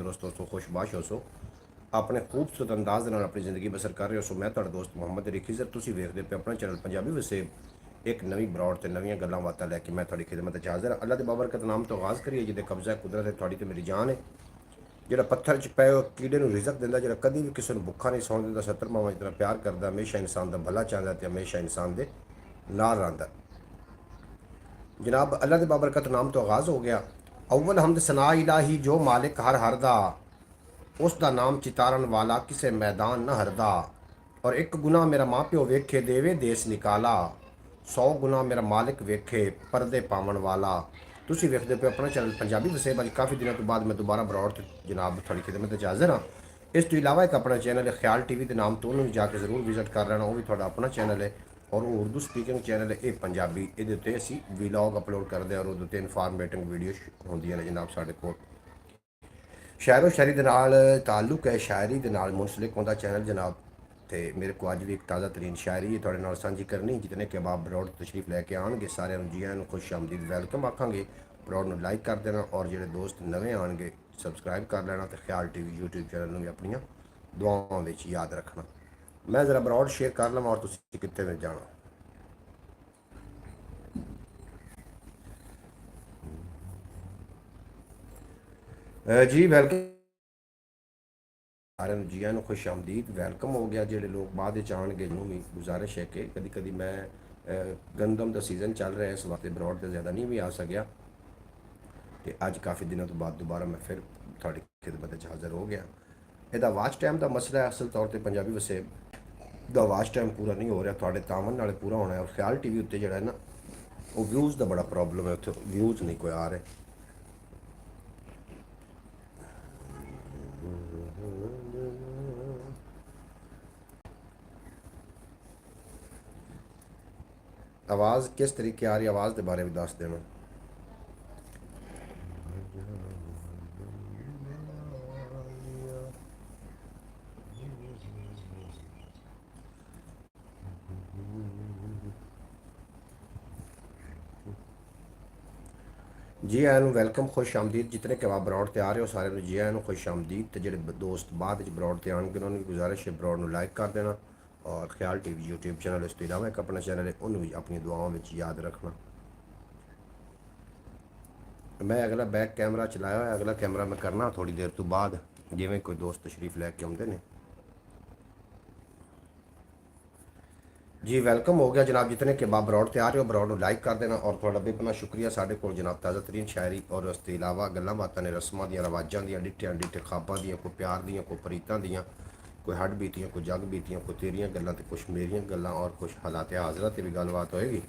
तंदुरुस्त हो सो, खुशबाश हो सो, अपने खूबसूरत अंदाज ਦੇ ਨਾਲ ਆਪਣੀ ਜ਼ਿੰਦਗੀ ਬਸਰ ਕਰ ਰਹੇ ਹੋ। ਸੋ ਮੈਂ ਤੁਹਾਡਾ ਦੋਸਤ ਮੁਹੰਮਦ ਅਲੀ ਖਿਜ਼ਰ, ਤੁਸੀਂ ਵੇਖਦੇ ਪਏ ਆਪਣਾ ਚੈਨਲ ਪੰਜਾਬੀ ਵਸੇਬ। ਇੱਕ ਨਵੀਂ ਬਰੌਡ ਤੇ ਨਵੀਆਂ ਗੱਲਾਂ ਬਾਤਾਂ ਲੈ ਕੇ ਮੈਂ ਤੁਹਾਡੀ ਖਿਦਮਤ 'ਚ ਹਾਜ਼ਰ। ਅੱਲਾ ਦੇ ਬਾਬਰਕਤ ਨਾਮ ਤੋਂ ਆਗਾਜ਼ ਕਰੀਏ, ਜਿਹਦੇ ਕਬਜ਼ਾ ਕੁਦਰਤ ਹੈ ਤੁਹਾਡੀ ਤੇ ਮੇਰੀ ਜਾਨ ਹੈ। ਜਿਹੜਾ ਪੱਥਰ 'ਚ ਪਏ ਕੀੜੇ ਨੂੰ ਰਿਜ਼ਕ ਦਿੰਦਾ, ਜਿਹੜਾ ਕਦੀ ਵੀ ਕਿਸੇ ਨੂੰ ਭੁੱਖਾ ਨਹੀਂ ਸੌਣ ਦਿੰਦਾ, 70 ਮਾਵਾਂ ਜਿਤਨਾ ਪਿਆਰ ਕਰਦਾ, ਹਮੇਸ਼ਾ ਇਨਸਾਨ ਦਾ ਭਲਾ ਚਾਹੁੰਦਾ ਤੇ ਹਮੇਸ਼ਾ ਇਨਸਾਨ ਦੇ ਨਾਲ ਰਹਿੰਦਾ। ਜਨਾਬ ਅੱਲਾ ਦੇ ਬਾਬਰਕਤ ਨਾਮ ਤੋਂ ਆਗਾਜ਼ ਹੋ ਗਿਆ। ਅव्वल ਹਮਦ ਸਨਾ ਇਲਾਹੀ ਜੋ ਮਾਲਿਕ ਹਰ ਹਰ ਦਾ, ਉਸ ਦਾ ਨਾਮ ਚਿਤਾਰਨ ਵਾਲਾ ਕਿਸੇ ਮੈਦਾਨ ਨਾ ਹਰਦਾ। ਔਰ ਇੱਕ ਗੁਨਾਹ ਮੇਰਾ ਮਾਂ ਪਿਓ ਵੇਖੇ ਦੇਵੇ ਦੇਸ ਨਿਕਾਲਾ, 100 ਗੁਨਾਹ ਮੇਰਾ ਮਾਲਿਕ ਵੇਖੇ ਪਰਦੇ ਪਾਵਣ ਵਾਲਾ। ਤੁਸੀਂ ਵੇਖਦੇ ਪਏ ਆਪਣਾ ਚੈਨਲ ਪੰਜਾਬੀ ਵਸੇਬ। ਅੱਜ ਕਾਫੀ ਦਿਨਾਂ ਤੋਂ ਬਾਅਦ ਮੈਂ ਦੁਬਾਰਾ ਬਰੌਡ ਤੇ ਜਨਾਬ ਤੁਹਾਡੀ ਖਿਦਮਤ 'ਚ ਹਾਜ਼ਰ ਹਾਂ। ਇਸ ਤੋਂ ਇਲਾਵਾ ਇੱਕ ਆਪਣਾ ਚੈਨਲ ਹੈ ਖਿਆਲ ਟੀਵੀ ਦੇ ਨਾਮ ਤੋਂ, ਉਹਨੂੰ ਵੀ ਜਾ ਕੇ ਜ਼ਰੂਰ ਵਿਜ਼ਿਟ ਕਰ ਲੈਣਾ। ਉਹ ਵੀ ਤੁਹਾਡਾ ਆਪਣਾ ਚੈਨਲ ਹੈ ਔਰ ਉਹ ਉਰਦੂ ਸਪੀਕਿੰਗ ਚੈਨਲ ਹੈ, ਇਹ ਪੰਜਾਬੀ। ਇਹਦੇ ਉੱਤੇ ਅਸੀਂ ਵੀਲੌਗ ਅਪਲੋਡ ਕਰਦੇ ਹਾਂ ਔਰ ਉਹਦੇ ਉੱਤੇ ਇਨਫਾਰਮੇਟਿਵ ਵੀਡੀਓ ਹੁੰਦੀਆਂ ਨੇ ਜਨਾਬ। ਸਾਡੇ ਕੋਲ ਸ਼ਾਇਰੋ ਸ਼ਾਇਰੀ ਦੇ ਨਾਲ ਤਾਲੁਕ ਹੈ, ਸ਼ਾਇਰੀ ਦੇ ਨਾਲ ਮੁਨਸਲਿਕ ਹੁੰਦਾ ਚੈਨਲ ਜਨਾਬ। ਤੇ ਮੇਰੇ ਕੋਲ ਅੱਜ ਵੀ ਇੱਕ ਤਾਜ਼ਾ ਤਰੀਨ ਸ਼ਾਇਰੀ ਹੈ ਤੁਹਾਡੇ ਨਾਲ ਸਾਂਝੀ ਕਰਨੀ। ਜਿਤਨੇ ਕਿ ਬਾਬ ਬਰੌਡ ਤਸ਼ਰੀਫ ਲੈ ਕੇ ਆਉਣਗੇ ਸਾਰਿਆਂ ਨੂੰ ਜੀ ਆਇਆਂ ਨੂੰ ਖੁਸ਼ ਆਮਦੀਦ ਵੈਲਕਮ ਆਖਾਂਗੇ। ਬਰੌਡ ਨੂੰ ਲਾਈਕ ਕਰ ਦੇਣਾ ਔਰ ਜਿਹੜੇ ਦੋਸਤ ਨਵੇਂ ਆਉਣਗੇ ਸਬਸਕ੍ਰਾਈਬ ਕਰ ਲੈਣਾ ਤੇ ਖਿਆਲ ਟੀਵੀ YouTube ਚੈਨਲ ਨੂੰ ਵੀ ਆਪਣੀਆਂ ਦੁਆਵਾਂ ਵਿੱਚ ਯਾਦ ਰੱਖਣਾ। ਮੈਂ ਜ਼ਰਾ ਬਰੌਡ ਸ਼ੇਅਰ ਕਰ ਲਵਾਂ ਔਰ ਤੁਸੀਂ ਕਿੱਥੇ ਵਿੱਚ ਜਾਣਾ। ਜੀ ਵੈਲਕਮ ਸਾਰਿਆਂ ਨੂੰ, ਜੀ ਆਇਆਂ ਨੂੰ ਖੁਸ਼ ਆਮਦੀਦ ਵੈਲਕਮ ਹੋ ਗਿਆ। ਜਿਹੜੇ ਲੋਕ ਬਾਅਦ ਵਿੱਚ ਆਉਣਗੇ ਨੂੰ ਵੀ ਗੁਜ਼ਾਰਿਸ਼ ਹੈ ਕਿ ਕਦੀ ਕਦੀ ਮੈਂ ਗੰਦਮ ਦਾ ਸੀਜ਼ਨ ਚੱਲ ਰਿਹਾ ਇਸ ਵਾਸਤੇ ਬਰੌਡ ਤੇ ਜ਼ਿਆਦਾ ਨਹੀਂ ਵੀ ਆ ਸਕਿਆ ਤੇ ਅੱਜ ਕਾਫੀ ਦਿਨਾਂ ਤੋਂ ਬਾਅਦ ਦੁਬਾਰਾ ਮੈਂ ਫਿਰ ਤੁਹਾਡੀ ਖਿਦਮਤ 'ਚ ਹਾਜ਼ਰ ਹੋ ਗਿਆ। ਇਹਦਾ ਵਾਚ ਟਾਈਮ ਦਾ ਮਸਲਾ ਹੈ। ਅਸਲ ਤੌਰ ਤੇ ਪੰਜਾਬੀ ਵਸੇਬ ਦਾ ਵਾਚ ਟਾਈਮ ਪੂਰਾ ਨਹੀਂ ਹੋ ਰਿਹਾ, ਤੁਹਾਡੇ ਤਾਵਨ ਨਾਲ ਪੂਰਾ ਹੋਣਾ ਹੈ। ਔਰ ਖਿਆਲ ਟੀਵੀ ਉੱਤੇ ਜਿਹੜਾ ਹੈ ਨਾ, ਉਹ ਵਿਊਜ਼ ਦਾ ਬੜਾ ਪ੍ਰੋਬਲਮ ਹੈ, ਉੱਥੇ ਵਿਊਜ਼ ਨਹੀਂ ਕੋਈ ਆ ਰਹੇ। ਆਵਾਜ਼ ਕਿਸ ਤਰੀਕੇ ਆ ਰਹੀ, ਆਵਾਜ਼ ਦੇ ਬਾਰੇ ਵੀ ਦੱਸ ਦੇਣਾ। जी आया वेलकम खुश आमदीद। जितने कि आप बरौड ते आ रहे हो सारे जी आया खुश आमदीद। तो जो दोस्त बाद बरौड ते आने उन्होंने भी गुजारिश है बरौड को लाइक कर देना और ख्याल टीवी यूट्यूब चैनल इस तो इलावा एक अपना चैनल है उन्होंने भी अपनी दुआओं में याद रखना। मैं अगला बैक कैमरा चलाया है, अगला कैमरा मैं करना थोड़ी देर तो बाद जिमें कोई दोस्त तशरीफ लैके आते हैं। जी वेलकम हो गया जनाब। जितने कि बाब बरौड ते आ रहे हो बरौड को लाइक कर देना और थोड़ा बेपना शुक्रिया। साढ़े को जनाब ताज़ा तरीन शायरी और उस तो इलावा गल्लां बातां ने, रस्मां दियां, रवाजां दियां, डिट्ठियां डिट्ठे खाबां दियां, कोई प्यार दियां, कोई परीतां दियां, कोई हड बीतियां, कोई जग बीतियां, कोई तेरियां गल्लां ते कुछ मेरियां गल्लां और कुछ हालात हाजरा ते भी गलबात होएगी।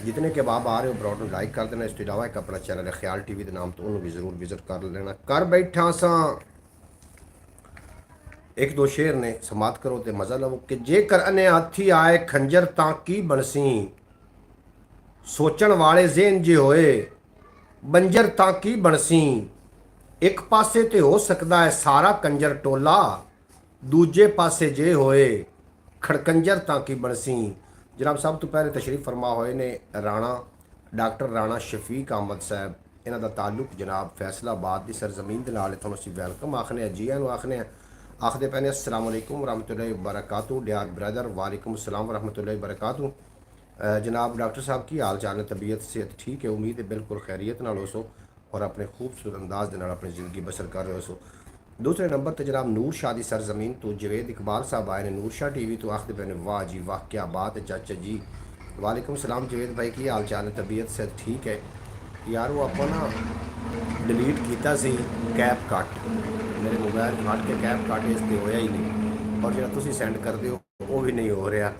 जितने के बाब आ रहे हो बरौड को लाइक कर देना। इस तो इलावा एक अपना चैनल है ख्याल टीवी के नाम तो उन्होंने भी जरूर विजिट कर लेना। कर बैठा सां एक दो शेर ने समात करो तो मज़ा लवो कि जेकर अने हाथी आए खंजर तां की बनसी, सोचण वाले जेन जे होए बंजर तां की बनसी। एक पासे ते हो सकता है सारा कंजर टोला, दूजे पासे जे होए खड़कंजर तां की बनसी। जनाब सब तो पहले तशरीफ फरमा होए ने राणा डॉक्टर राणा शफीक अहमद साहब। इन्हां दा ताल्लुक जनाब फैसलाबाद की सरजमीन दे नाल। तुहानूं असीं वैलकम आखने जी आनूं आखने आखदे पैने अस्सलाम वालेकुम वरहमतुल्लाहि वबरकातुहू। डियार ब्रदर वालेकुम अस्सलाम वरहमतुल्लाहि वबरकातुहू। जनाब डॉक्टर साहब की हाल चाल है, तबीयत सेहत ठीक है, उम्मीद है बिल्कुल खैरियत नाल हो सो और अपने खूबसूरत अंदाज के नाल अपनी ज़िंदगी बसर कर रहे हो सो। दूसरे नंबर पर जनाब नूर शाह दी सरजमीन तो जवेद इकबाल साहब आए ने नूर शाह टीवी तो। आखदे पैने वाह जी वाह क्या बात है चाचा जी। वालेकुम सलाम जवेद भाई की हाल चाल है, तबीयत सेहत ठीक है। यार वो आप ना डिलीट किया सी कैप कट, मेरे मोबाइल फट के कैप कट इस पर होया ही नहीं और जो तुम सेंड करते हो वो भी नहीं हो रहा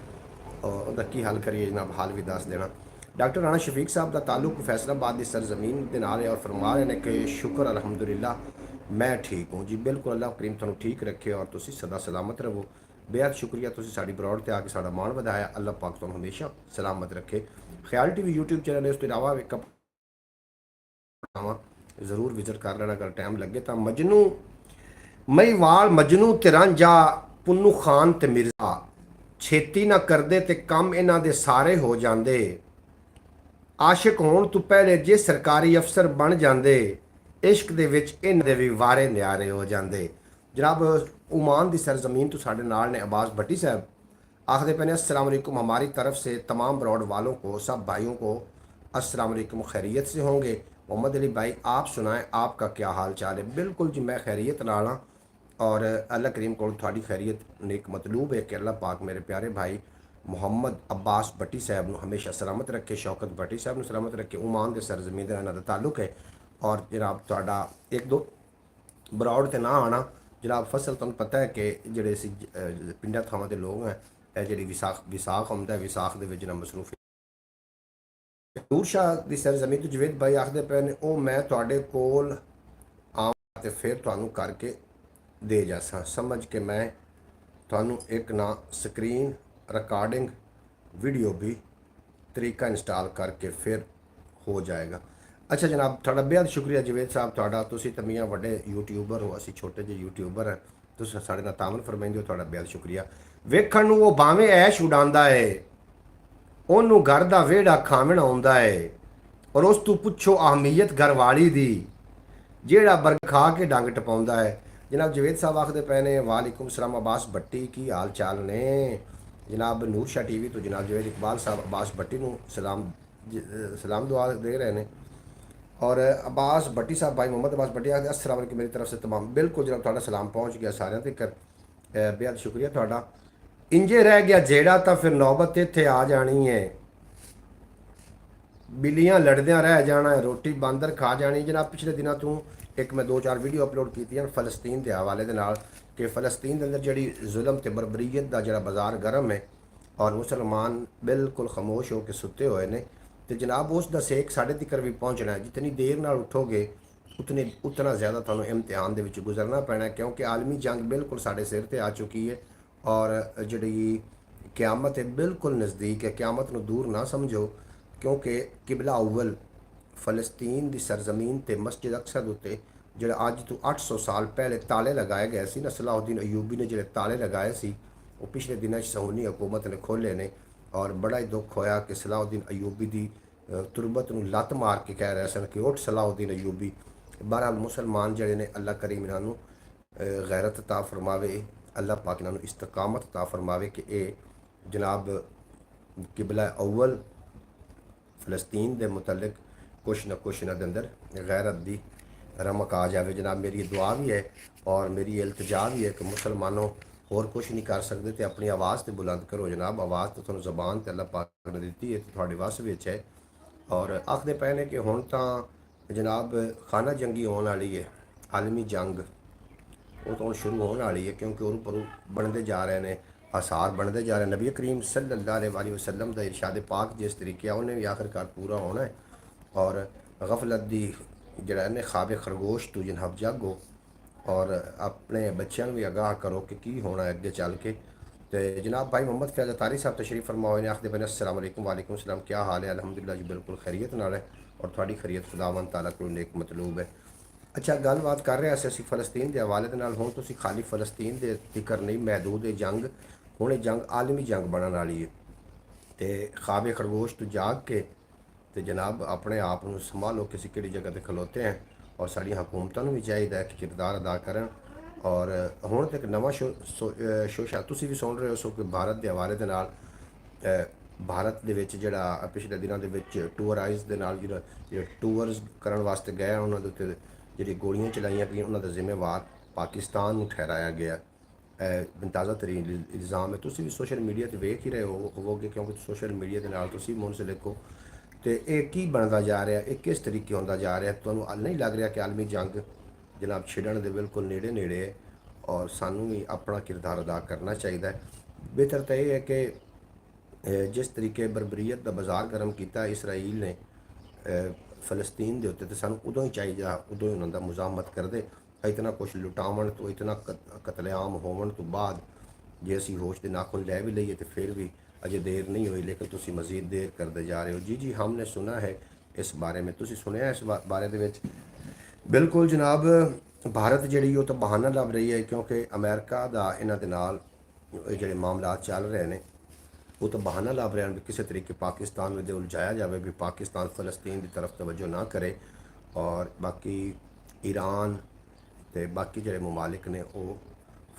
और उसका की हल करिए जनाब, हाल भी दस देना। डॉक्टर राणा शफीक साहब का ताल्लुक फैसलाबाद की सरजमीन के नाल है और फरमा रहे हैं कि शुक्र अलहमदुलिल्लाह मैं ठीक हूँ जी। बिल्कुल अल्लाह करीम तुहानूं ठीक रखे और तुसी सदा सलामत रहो। बेहद शुक्रिया तुसी साडी बरौड ते आके साडा मान वधाया। अल्लाह पाक तुहानूं हमेशा सलामत रखे। ख्याल टीवी यूट्यूब चैनल इस तो इलावा एक ज़रूर विजिट कर लेना अगर टाइम लगे तो। मजनू मईवाल मजनू ते रांझा पुन्नू खान ते मिर्जा छेती ना करदे ते कम इन्हां दे सारे हो जांदे। आशिक होण तो पहले जे सरकारी अफसर बन जांदे ਇਸ਼ਕ ਦੇ ਵਿੱਚ ਇਹਨਾਂ ਦੇ ਵੀ ਵਾਰੇ ਨਿਆਰੇ ਹੋ ਜਾਂਦੇ। जनाब ओमान की सरजमीन तो साढ़े नाल ने अब्बास भट्टी साहब आखिर पे अस्सलाम वालेकुम, हमारी तरफ से तमाम ब्रॉड वालों को, सब भाइयों को अस्सलाम वालेकुम, खैरियत से होंगे। मोहम्मद अली भाई आप सुनाएं, आपका क्या हाल चाल है? बिल्कुल जी मैं खैरियत नाल हाँ और अल्लाह करीम को थोड़ी खैरियत नेक मतलूब है कि अल्लाह पाक मेरे प्यारे भाई मुहम्मद अब्बास भट्टी साहब को हमेशा सलामत रखे, शौकत भट्टी साहब को सलामत रखे। ओमान के सरजमीन का ताल्लुक है और जनाब तुहाडा एक दो बरौड़ ते ना आना जनाब फसल तुहानूं पता है कि ਜਿਹੜੇ ਅਸੀਂ ਪਿੰਡਾਂ ਥਾਵਾਂ ਦੇ ਲੋਕ हैं ਇਹ ਜਿਹੜੀ ਵਿਸਾਖ ਆਉਂਦਾ ਵਿਸਾਖ ਦੇ ਵਿੱਚ ਨਾ ਮਸਰੂਫ ਨੂਰ ਸ਼ਾਹ ਦੀ ਸਰਜ਼ਮੀਨ ਤੋਂ ਜਵੇਦ ਭਾਈ ਆਖਦੇ ਪਏ ਨੇ ਉਹ ਮੈਂ ਤੁਹਾਡੇ ਕੋਲ ਆਵਾਂ ਤੇ ਫਿਰ ਤੁਹਾਨੂੰ ਕਰਕੇ ਦੇ ਜਾਸਾਂ, ਸਮਝ ਕੇ ਮੈਂ ਤੁਹਾਨੂੰ ਇੱਕ ਨਾ ਸਕਰੀਨ रिकॉर्डिंग वीडियो भी तरीका इंस्टॉल करके फिर हो जाएगा। अच्छा जनाब थोड़ा बेहद शुक्रिया जवेद साहब थोड़ा, तुसी तो मियाँ वड्डे यूट्यूबर हो, असी छोटे जे यूट्यूबर हैं, तुसी साढ़े नाल तावन फरमाइंदे हो, थोड़ा बेहद शुक्रिया। वेखण नूं वो भावें ऐश उड़ांदा है, ओनू घर दा वेड़ा खावण आउंदा है और उस तू पुछो अहमीयत घरवाली दी जेड़ा बरखा के डंग टपाउंदा है। जनाब जवेद साहब आखदे पे ने वालेकुम सलाम अब्बास भट्टी की हाल चाल ने। जनाब नूर शाह टीवी तो जनाब जवेद इकबाल साहब अब्बास भट्टी को सलाम दुआ दे रहे हैं और अब्बास भट्टी साहब भाई मोहम्मद अब्बास भट्टी आखते अस्सलाम वालेकुम मेरी तरफ से तमाम। बिल्कुल जनाब थोड़ा सलाम पहुँच गया सारे तक, बेहद शुक्रिया थोड़ा। इंजे रह गया जेड़ा तो फिर नौबत इत्थे आ जानी है, बिल्लियां लड़दियां रह जाना है, रोटी बांदर खा जानी। जनाब पिछले दिनों तो एक मैं 2-4 वीडियो अपलोड की फलस्तीन के हवाले के नाल कि फलस्तीन के अंदर जी जुल्म ते बरबरीयत का जो बाजार गर्म है और मुसलमान बिल्कुल खामोश होकर सुते हुए ने तो जनाब उसका सेक साढ़े तक भी पहुँचना है। जितनी देर नाल उठोगे उतना ज़्यादा तुहानूं इम्तिहान दे विच गुजरना पैना, क्योंकि आलमी जंग बिल्कुल साढ़े सिर ते आ चुकी है और जी क्यामत है बिल्कुल नज़दीक है। क्यामत नूं दूर ना समझो, क्योंकि किबला अव्वल फलस्तीन की सरजमीन ते मस्जिद अक्सा दे उत्ते जो अज तो 800 साल पहले ताले लगाए गए सी ना, सलाहुद्दीन अयूबी ने जो ताले लगाए सी वो पिछले दिनों सहूनी हुकूमत ने खोले ने और बड़ा ही दुख होया कि सलाहुद्दीन अयूबी की तुरबत नूं लत मार के कह रहे सन कि उठ सलाहुद्दीन अयूबी। बहरहाल मुसलमान जड़े ने अल्लाह करीम इन्हों गैरत अता फरमावे, अल्लाह पाक इन्हों इस्तकामत अता फरमावे कि ये जनाब किबला अव्वल फलस्तीन के मुतलक कुछ न कुछ इन्हों के अंदर गैरत की रमक आ जाए। जनाब मेरी दुआ भी है और मेरी इल्तजा भी है कि मुसलमानों होर कुछ नहीं कर सकते तो अपनी आवाज़ तो बुलंद करो। जनाब आवाज़ तो तुहानूं ज़बान ते अल्लाह पाक ने दी है, तो तुहाडे वस विच है और आखदे पे ने कि हुण तां जनाब खाना जंगी होने वाली है, आलमी जंग वो तो शुरू होने वाली है, क्योंकि उर पर बनते जा रहे हैं, आसार बनते जा रहे हैं। नबी करीम सल्लल्लाहु अलैहि वसल्लम का इरशाद पाक जिस तरीके उन्हें भी आखिरकार पूरा होना है और गफलत दी जरा ने ख्वाब खरगोश तू जनाब जागो और अपने बच्चों भी आगाह करो कि की होना है अगे चल के। तो जनाब भाई मोहम्मद फैज़ अतारी साहब तशरीफ फरमाओ ने आखते बने अस्सलाम वालेकुम। वालेकुम सलाम, क्या हाल है? अल्हम्दुलिल्लाह जी बिल्कुल खैरियत नाल है और थोड़ी खैरियत खुदावंद ताला कोल नेक मतलूब है। अच्छा गलबात कर रहे असीं फलस्तीन के हवाले के नाल। हुण तुसीं खाली फलस्तीन के जिक्र नहीं, महदूद जंग हुण जंग आलमी जंग बनने वाली है तो ख्वाब खरगोश तो जाग के तो जनाब अपने आप को संभालो किसी किहड़ी जगह पर खलोते हैं और साड़ियाँ हुकूमतों भी चाहिए कि किरदार अदा करन। और हुण तक नवा शोशा तुसीं भी सुन रहे हो सो कि भारत के हवाले के नाल भारत दे विच जिहड़ा पिछले दिनों के विच टूअराइज के नाल जिहड़े टूअर्स करन वास्ते गए उन्हां दे उत्ते जिहड़ी गोलियां चलाइयां गईयां उन्हां दा जिम्मेवार पाकिस्तान नूं ठहराया गया। ताज़ा तरीन इल्ज़ाम है, तुसीं भी सोशल मीडिया ते वेख ही रहे होवोगे क्योंकि सोशल मीडिया के नाल तुसीं मुंसलिक हो। तो ये की बनता जा रहा है, ये किस तरीके होता जा रहा है? तुहानूं नहीं लग रहा कि आलमी जंग जनाब छिड़न दे बिल्कुल नेड़े नेड़े है और सानू भी अपना किरदार अदा करना चाहिए। बेहतर तो यह है कि जिस तरीके बरबरीयत का बाजार गर्म किया इसराइल ने फलस्तीन के उत्ते तो सानू उदों ही चाहिए, उदों ही उन्होंने मुजामत कर दे। इतना कुछ लुटावन तो इतना कतलेआम होवन तो बाद जे असी होश के नाखुन लै भी लीए तो फिर भी अजे देर नहीं हुई, लेकिन तुसी मज़ीद देर करते जा रहे हो। जी जी हमने सुना है इस बारे में, तुसी सुनिया इस बारे दे विच? बिल्कुल जनाब भारत जी तो बहाना लभ रही है क्योंकि अमेरिका का इन्हां दे नाल जिहड़े मामलात चल रहे हैं वो तो बहाना लभ रहे हैं भी किसी तरीके पाकिस्तान में उलझाया जाए भी पाकिस्तान फलस्तीन की तरफ तवज्जो ना करे और बाकी ईरान ਤੇ ਬਾਕੀ ਜਿਹੜੇ ਮਮਾਲਿਕ ਨੇ ਉਹ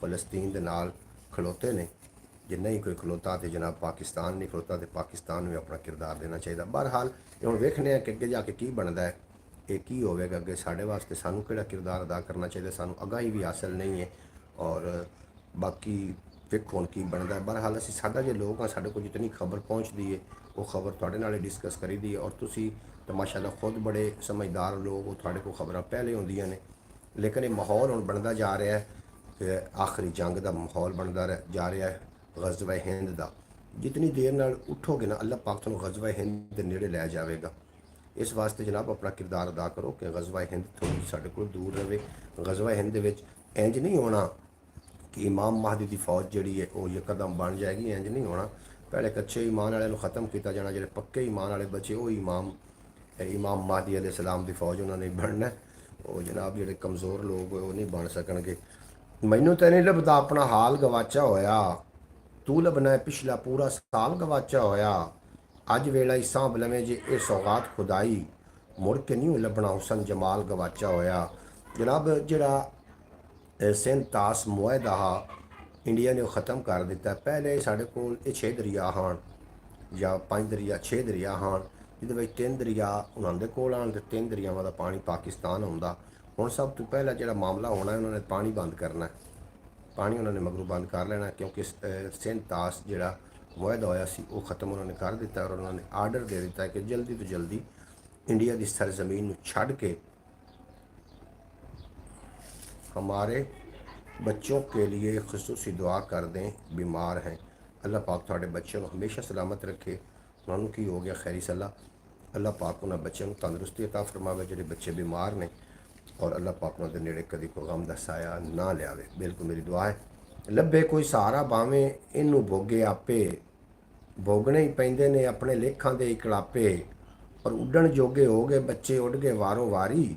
ਫਲਸਤੀਨ ਦੇ ਨਾਲ ਖਲੋਤੇ ਨੇ। ਜੇ ਨਹੀਂ ਕੋਈ ਖਲੋਤਾ ਤੇ ਜਨਾਬ ਪਾਕਿਸਤਾਨ ਨਹੀਂ ਖਲੋਤਾ, ਤੇ ਪਾਕਿਸਤਾਨ ਨੂੰ ਵੀ ਆਪਣਾ ਕਿਰਦਾਰ ਦੇਣਾ ਚਾਹੀਦਾ। ਬਹਰਹਾਲ ਹੁਣ ਵੇਖਣੇ ਆ ਕਿ ਅੱਗੇ ਜਾ ਕੇ ਕੀ ਬਣਦਾ ਹੈ, ਇਹ ਕੀ ਹੋਵੇਗਾ ਅੱਗੇ ਸਾਡੇ ਵਾਸਤੇ, ਸਾਨੂੰ ਕਿਹੜਾ ਕਿਰਦਾਰ ਅਦਾ ਕਰਨਾ ਚਾਹੀਦਾ, ਸਾਨੂੰ ਅਗਾਹੀ ਵੀ ਹਾਸਲ ਨਹੀਂ ਹੈ। ਔਰ ਬਾਕੀ ਵੇਖੋ ਹੁਣ ਕੀ ਬਣਦਾ। ਬਹਰਹਾਲ ਅਸੀਂ ਸਾਡਾ ਜੇ ਲੋਕ ਆ, ਸਾਡੇ ਕੋਲ ਜਿਤਨੀ ਖਬਰ ਪਹੁੰਚਦੀ ਹੈ ਉਹ ਖਬਰ ਤੁਹਾਡੇ ਨਾਲ ਹੀ ਡਿਸਕਸ ਕਰੀਦੀ ਹੈ। ਔਰ ਤੁਸੀਂ ਤਾਂ ਮਾਸ਼ਾਅੱਲਾ ਖੁਦ ਬੜੇ ਸਮਝਦਾਰ ਲੋਕ ਹੋ, ਤੁਹਾਡੇ ਕੋਲ ਖਬਰਾਂ ਪਹਿਲੇ ਹੁੰਦੀਆਂ ਨੇ। ਲੇਕਿਨ ਇਹ ਮਾਹੌਲ ਹੁਣ ਬਣਦਾ ਜਾ ਰਿਹਾ ਹੈ ਕਿ ਆਖਰੀ ਜੰਗ ਦਾ ਮਾਹੌਲ ਬਣਦਾ ਜਾ ਰਿਹਾ ਹੈ, ਗਜ਼ਵਾ ਹਿੰਦ ਦਾ। ਜਿਤਨੀ ਦੇਰ ਨਾਲ ਉੱਠੋਗੇ ਨਾ, ਅੱਲਾਹ ਪਾਕ ਤੁਹਾਨੂੰ ਗਜ਼ਵਾ ਹਿੰਦ ਦੇ ਨੇੜੇ ਲੈ ਜਾਵੇਗਾ। ਇਸ ਵਾਸਤੇ ਜਨਾਬ ਆਪਣਾ ਕਿਰਦਾਰ ਅਦਾ ਕਰੋ ਕਿ ਗਜ਼ਵਾ ਹਿੰਦ ਥੋੜ੍ਹੀ ਸਾਡੇ ਕੋਲ ਦੂਰ ਰਹੇ। ਗਜ਼ਵਾ ਹਿੰਦ ਦੇ ਵਿੱਚ ਇੰਜ ਨਹੀਂ ਹੋਣਾ ਕਿ ਇਮਾਮ ਮਹਦੀ ਦੀ ਫੌਜ ਜਿਹੜੀ ਹੈ ਉਹ ਯਕਦਮ ਬਣ ਜਾਏਗੀ, ਇੰਜ ਨਹੀਂ ਹੋਣਾ। ਪਹਿਲੇ ਕੱਚੇ ਈਮਾਨ ਵਾਲਿਆਂ ਨੂੰ ख़त्म ਕੀਤਾ ਜਾਣਾ, ਜਿਹੜੇ ਪੱਕੇ ਈਮਾਨ ਵਾਲੇ ਬੱਚੇ ਉਹ ਇਮਾਮ ਮਹਦੀ अलैहि सलाम ਦੀ ਫੌਜ ਉਹਨਾਂ ਨੇ ਬਣਨਾ। ਉਹ ਜਨਾਬ ਜਿਹੜੇ ਕਮਜ਼ੋਰ ਲੋਕ ਉਹ ਨਹੀਂ ਬਣ ਸਕਣਗੇ। ਮੈਨੂੰ ਤਾਂ ਨਹੀਂ ਲੱਭਦਾ ਆਪਣਾ ਹਾਲ ਗਵਾਚਾ ਹੋਇਆ, ਤੂੰ ਲੱਭਣਾ ਹੈ ਪਿਛਲਾ ਪੂਰਾ ਸਾਲ ਗਵਾਚਾ ਹੋਇਆ। ਅੱਜ ਵੇਲਾ ਹੀ ਸਾਂਭ ਲਵੇਂ ਜੇ ਇਹ ਸੌਗਾਤ ਖੁਦਾਈ, ਮੁੜ ਕੇ ਨਹੀਂ ਲੱਭਣਾ ਹੁਸਨ ਜਮਾਲ ਗਵਾਚਾ ਹੋਇਆ। ਜਨਾਬ ਜਿਹੜਾ ਸਿੰਧ ਤਾਸ ਮੁਆਹਦਾ ਹਾ ਇੰਡੀਆ ਨੇ ਉਹ ख़त्म ਕਰ ਦਿੱਤਾ। ਪਹਿਲੇ ਸਾਡੇ ਕੋਲ ਇਹ 6 ਦਰਿਆ ਹਨ ਜਾਂ 5 ਦਰਿਆ 6 ਦਰਿਆ ਹਨ, ਜਿਹਦੇ ਵਿੱਚ 3 ਦਰਿਆ ਉਹਨਾਂ ਦੇ ਕੋਲ ਆਉਣ ਤੇ 3 ਦਰਿਆਵਾਂ ਦਾ ਪਾਣੀ ਪਾਕਿਸਤਾਨ ਆਉਂਦਾ। ਹੁਣ ਸਭ ਤੋਂ ਪਹਿਲਾ ਜਿਹੜਾ ਮਾਮਲਾ ਹੋਣਾ ਉਹਨਾਂ ਨੇ ਪਾਣੀ ਬੰਦ ਕਰਨਾ, ਪਾਣੀ ਉਹਨਾਂ ਨੇ ਮਗਰੋਂ ਬੰਦ ਕਰ ਲੈਣਾ, ਕਿਉਂਕਿ ਸਿੰਧ ਤਾਸ ਜਿਹੜਾ ਮੁਆਹਦਾ ਹੋਇਆ ਸੀ ਉਹ ख़त्म ਉਹਨਾਂ ਨੇ ਕਰ ਦਿੱਤਾ। ਔਰ ਉਹਨਾਂ ਨੇ ਆਰਡਰ ਦੇ ਦਿੱਤਾ ਕਿ ਜਲਦੀ ਤੋਂ ਜਲਦੀ इंडिया की सरजमीन छड़ के हमारे बच्चों के लिए खसूसी दुआ कर दें, बीमार हैं। अल्लाह पाक थोड़े बच्चों को हमेशा सलामत रखे। उन्होंने की हो गया खैरी सलाह, अल्लाह पाक उन्होंने बच्चों को तंदुरुस्ती अता फरमावे ਜਿਹੜੇ बच्चे बीमार ने। और अल्लाह पाक उन्होंने नेड़े कभी कोई गम का साया ना लियावे। बिल्कुल मेरी दुआ है। ਲੱਭੇ ਕੋਈ ਸਹਾਰਾ ਬਾਵੇਂ ਇਹਨੂੰ ਭੋਗੇ ਆਪੇ, ਭੋਗਣੇ ਹੀ ਪੈਂਦੇ ਨੇ ਆਪਣੇ ਲੇਖਾਂ ਦੇ ਇਕਲਾਪੇ। ਔਰ ਉੱਡਣ ਜੋਗੇ ਹੋ ਗਏ ਬੱਚੇ, ਉੱਡ ਗਏ ਵਾਰੋਂ ਵਾਰੀ।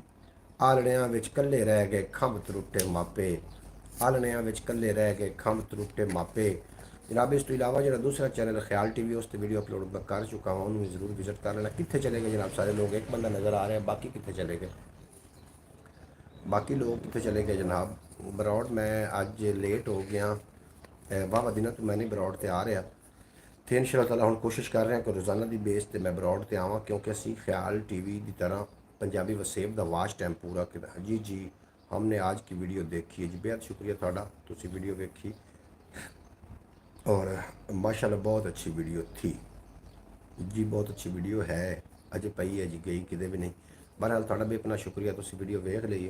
ਆਲਣਿਆਂ ਵਿੱਚ ਇਕੱਲੇ ਰਹਿ ਗਏ ਖੰਭ ਤਰੁੱਟੇ ਮਾਪੇ, ਆਲਣਿਆਂ ਵਿੱਚ ਇਕੱਲੇ ਰਹਿ ਗਏ ਖੰਭ ਤਰੁੱਟੇ ਮਾਪੇ। ਜਨਾਬ ਇਸ ਤੋਂ ਇਲਾਵਾ ਜਿਹੜਾ ਦੂਸਰਾ ਚੈਨਲ ਖਿਆਲ ਟੀਵੀ, ਉਸ ਤੇ ਵੀਡੀਓ ਅਪਲੋਡ ਮੈਂ ਕਰ ਚੁੱਕਾ ਹਾਂ, ਉਹਨੂੰ ਵੀ ਜ਼ਰੂਰ ਵਿਜ਼ਿਟ ਕਰ ਲੈਣਾ। ਕਿੱਥੇ ਚਲੇ ਗਏ ਜਨਾਬ ਸਾਰੇ ਲੋਕ? ਇੱਕ ਬੰਦਾ ਨਜ਼ਰ ਆ ਰਿਹਾ, ਬਾਕੀ ਕਿੱਥੇ ਚਲੇ ਗਏ? ਬਾਕੀ ਲੋਕ ਕਿੱਥੇ ਚਲੇ ਗਏ ਜਨਾਬ? ਬਰੌਡ ਮੈਂ ਅੱਜ ਲੇਟ ਹੋ ਗਿਆ, ਵਾਹਵਾ ਦਿਨਾਂ ਤੋਂ ਮੈਂ ਨਹੀਂ ਬਰੌਡ ਤੇ ਆ ਰਿਹਾ। ਤੇ इंशाअल्लाह ताला ਹੁਣ ਕੋਸ਼ਿਸ਼ ਕਰ ਰਹੇ ਹਾਂ ਕਿ ਰੋਜ਼ਾਨਾ ਦੀ ਬੇਸ ਤੇ ਮੈਂ ਬਰੌਡ ਤੇ ਆਵਾਂ, ਕਿਉਂਕਿ ਅਸੀਂ ਖਿਆਲ टीवी ਦੀ ਤਰ੍ਹਾਂ पंजाबी वसेब ਦਾ ਵਾਚ ਟਾਈਮ ਪੂਰਾ ਕੀਤਾ। जी जी हमने आज की वीडियो देखी है जी, बेहद शुक्रिया ਤੁਹਾਡਾ, ਤੁਸੀਂ वीडियो ਵੇਖੀ और माशाल्लाह बहुत अच्छी वीडियो थी जी, बहुत अच्छी वीडियो है, अजे पई है जी, गई किते भी नहीं। बहरहाल ਤੁਹਾਡਾ भी अपना शुक्रिया, ਤੁਸੀਂ वीडियो ਵੇਖ ਲਈ।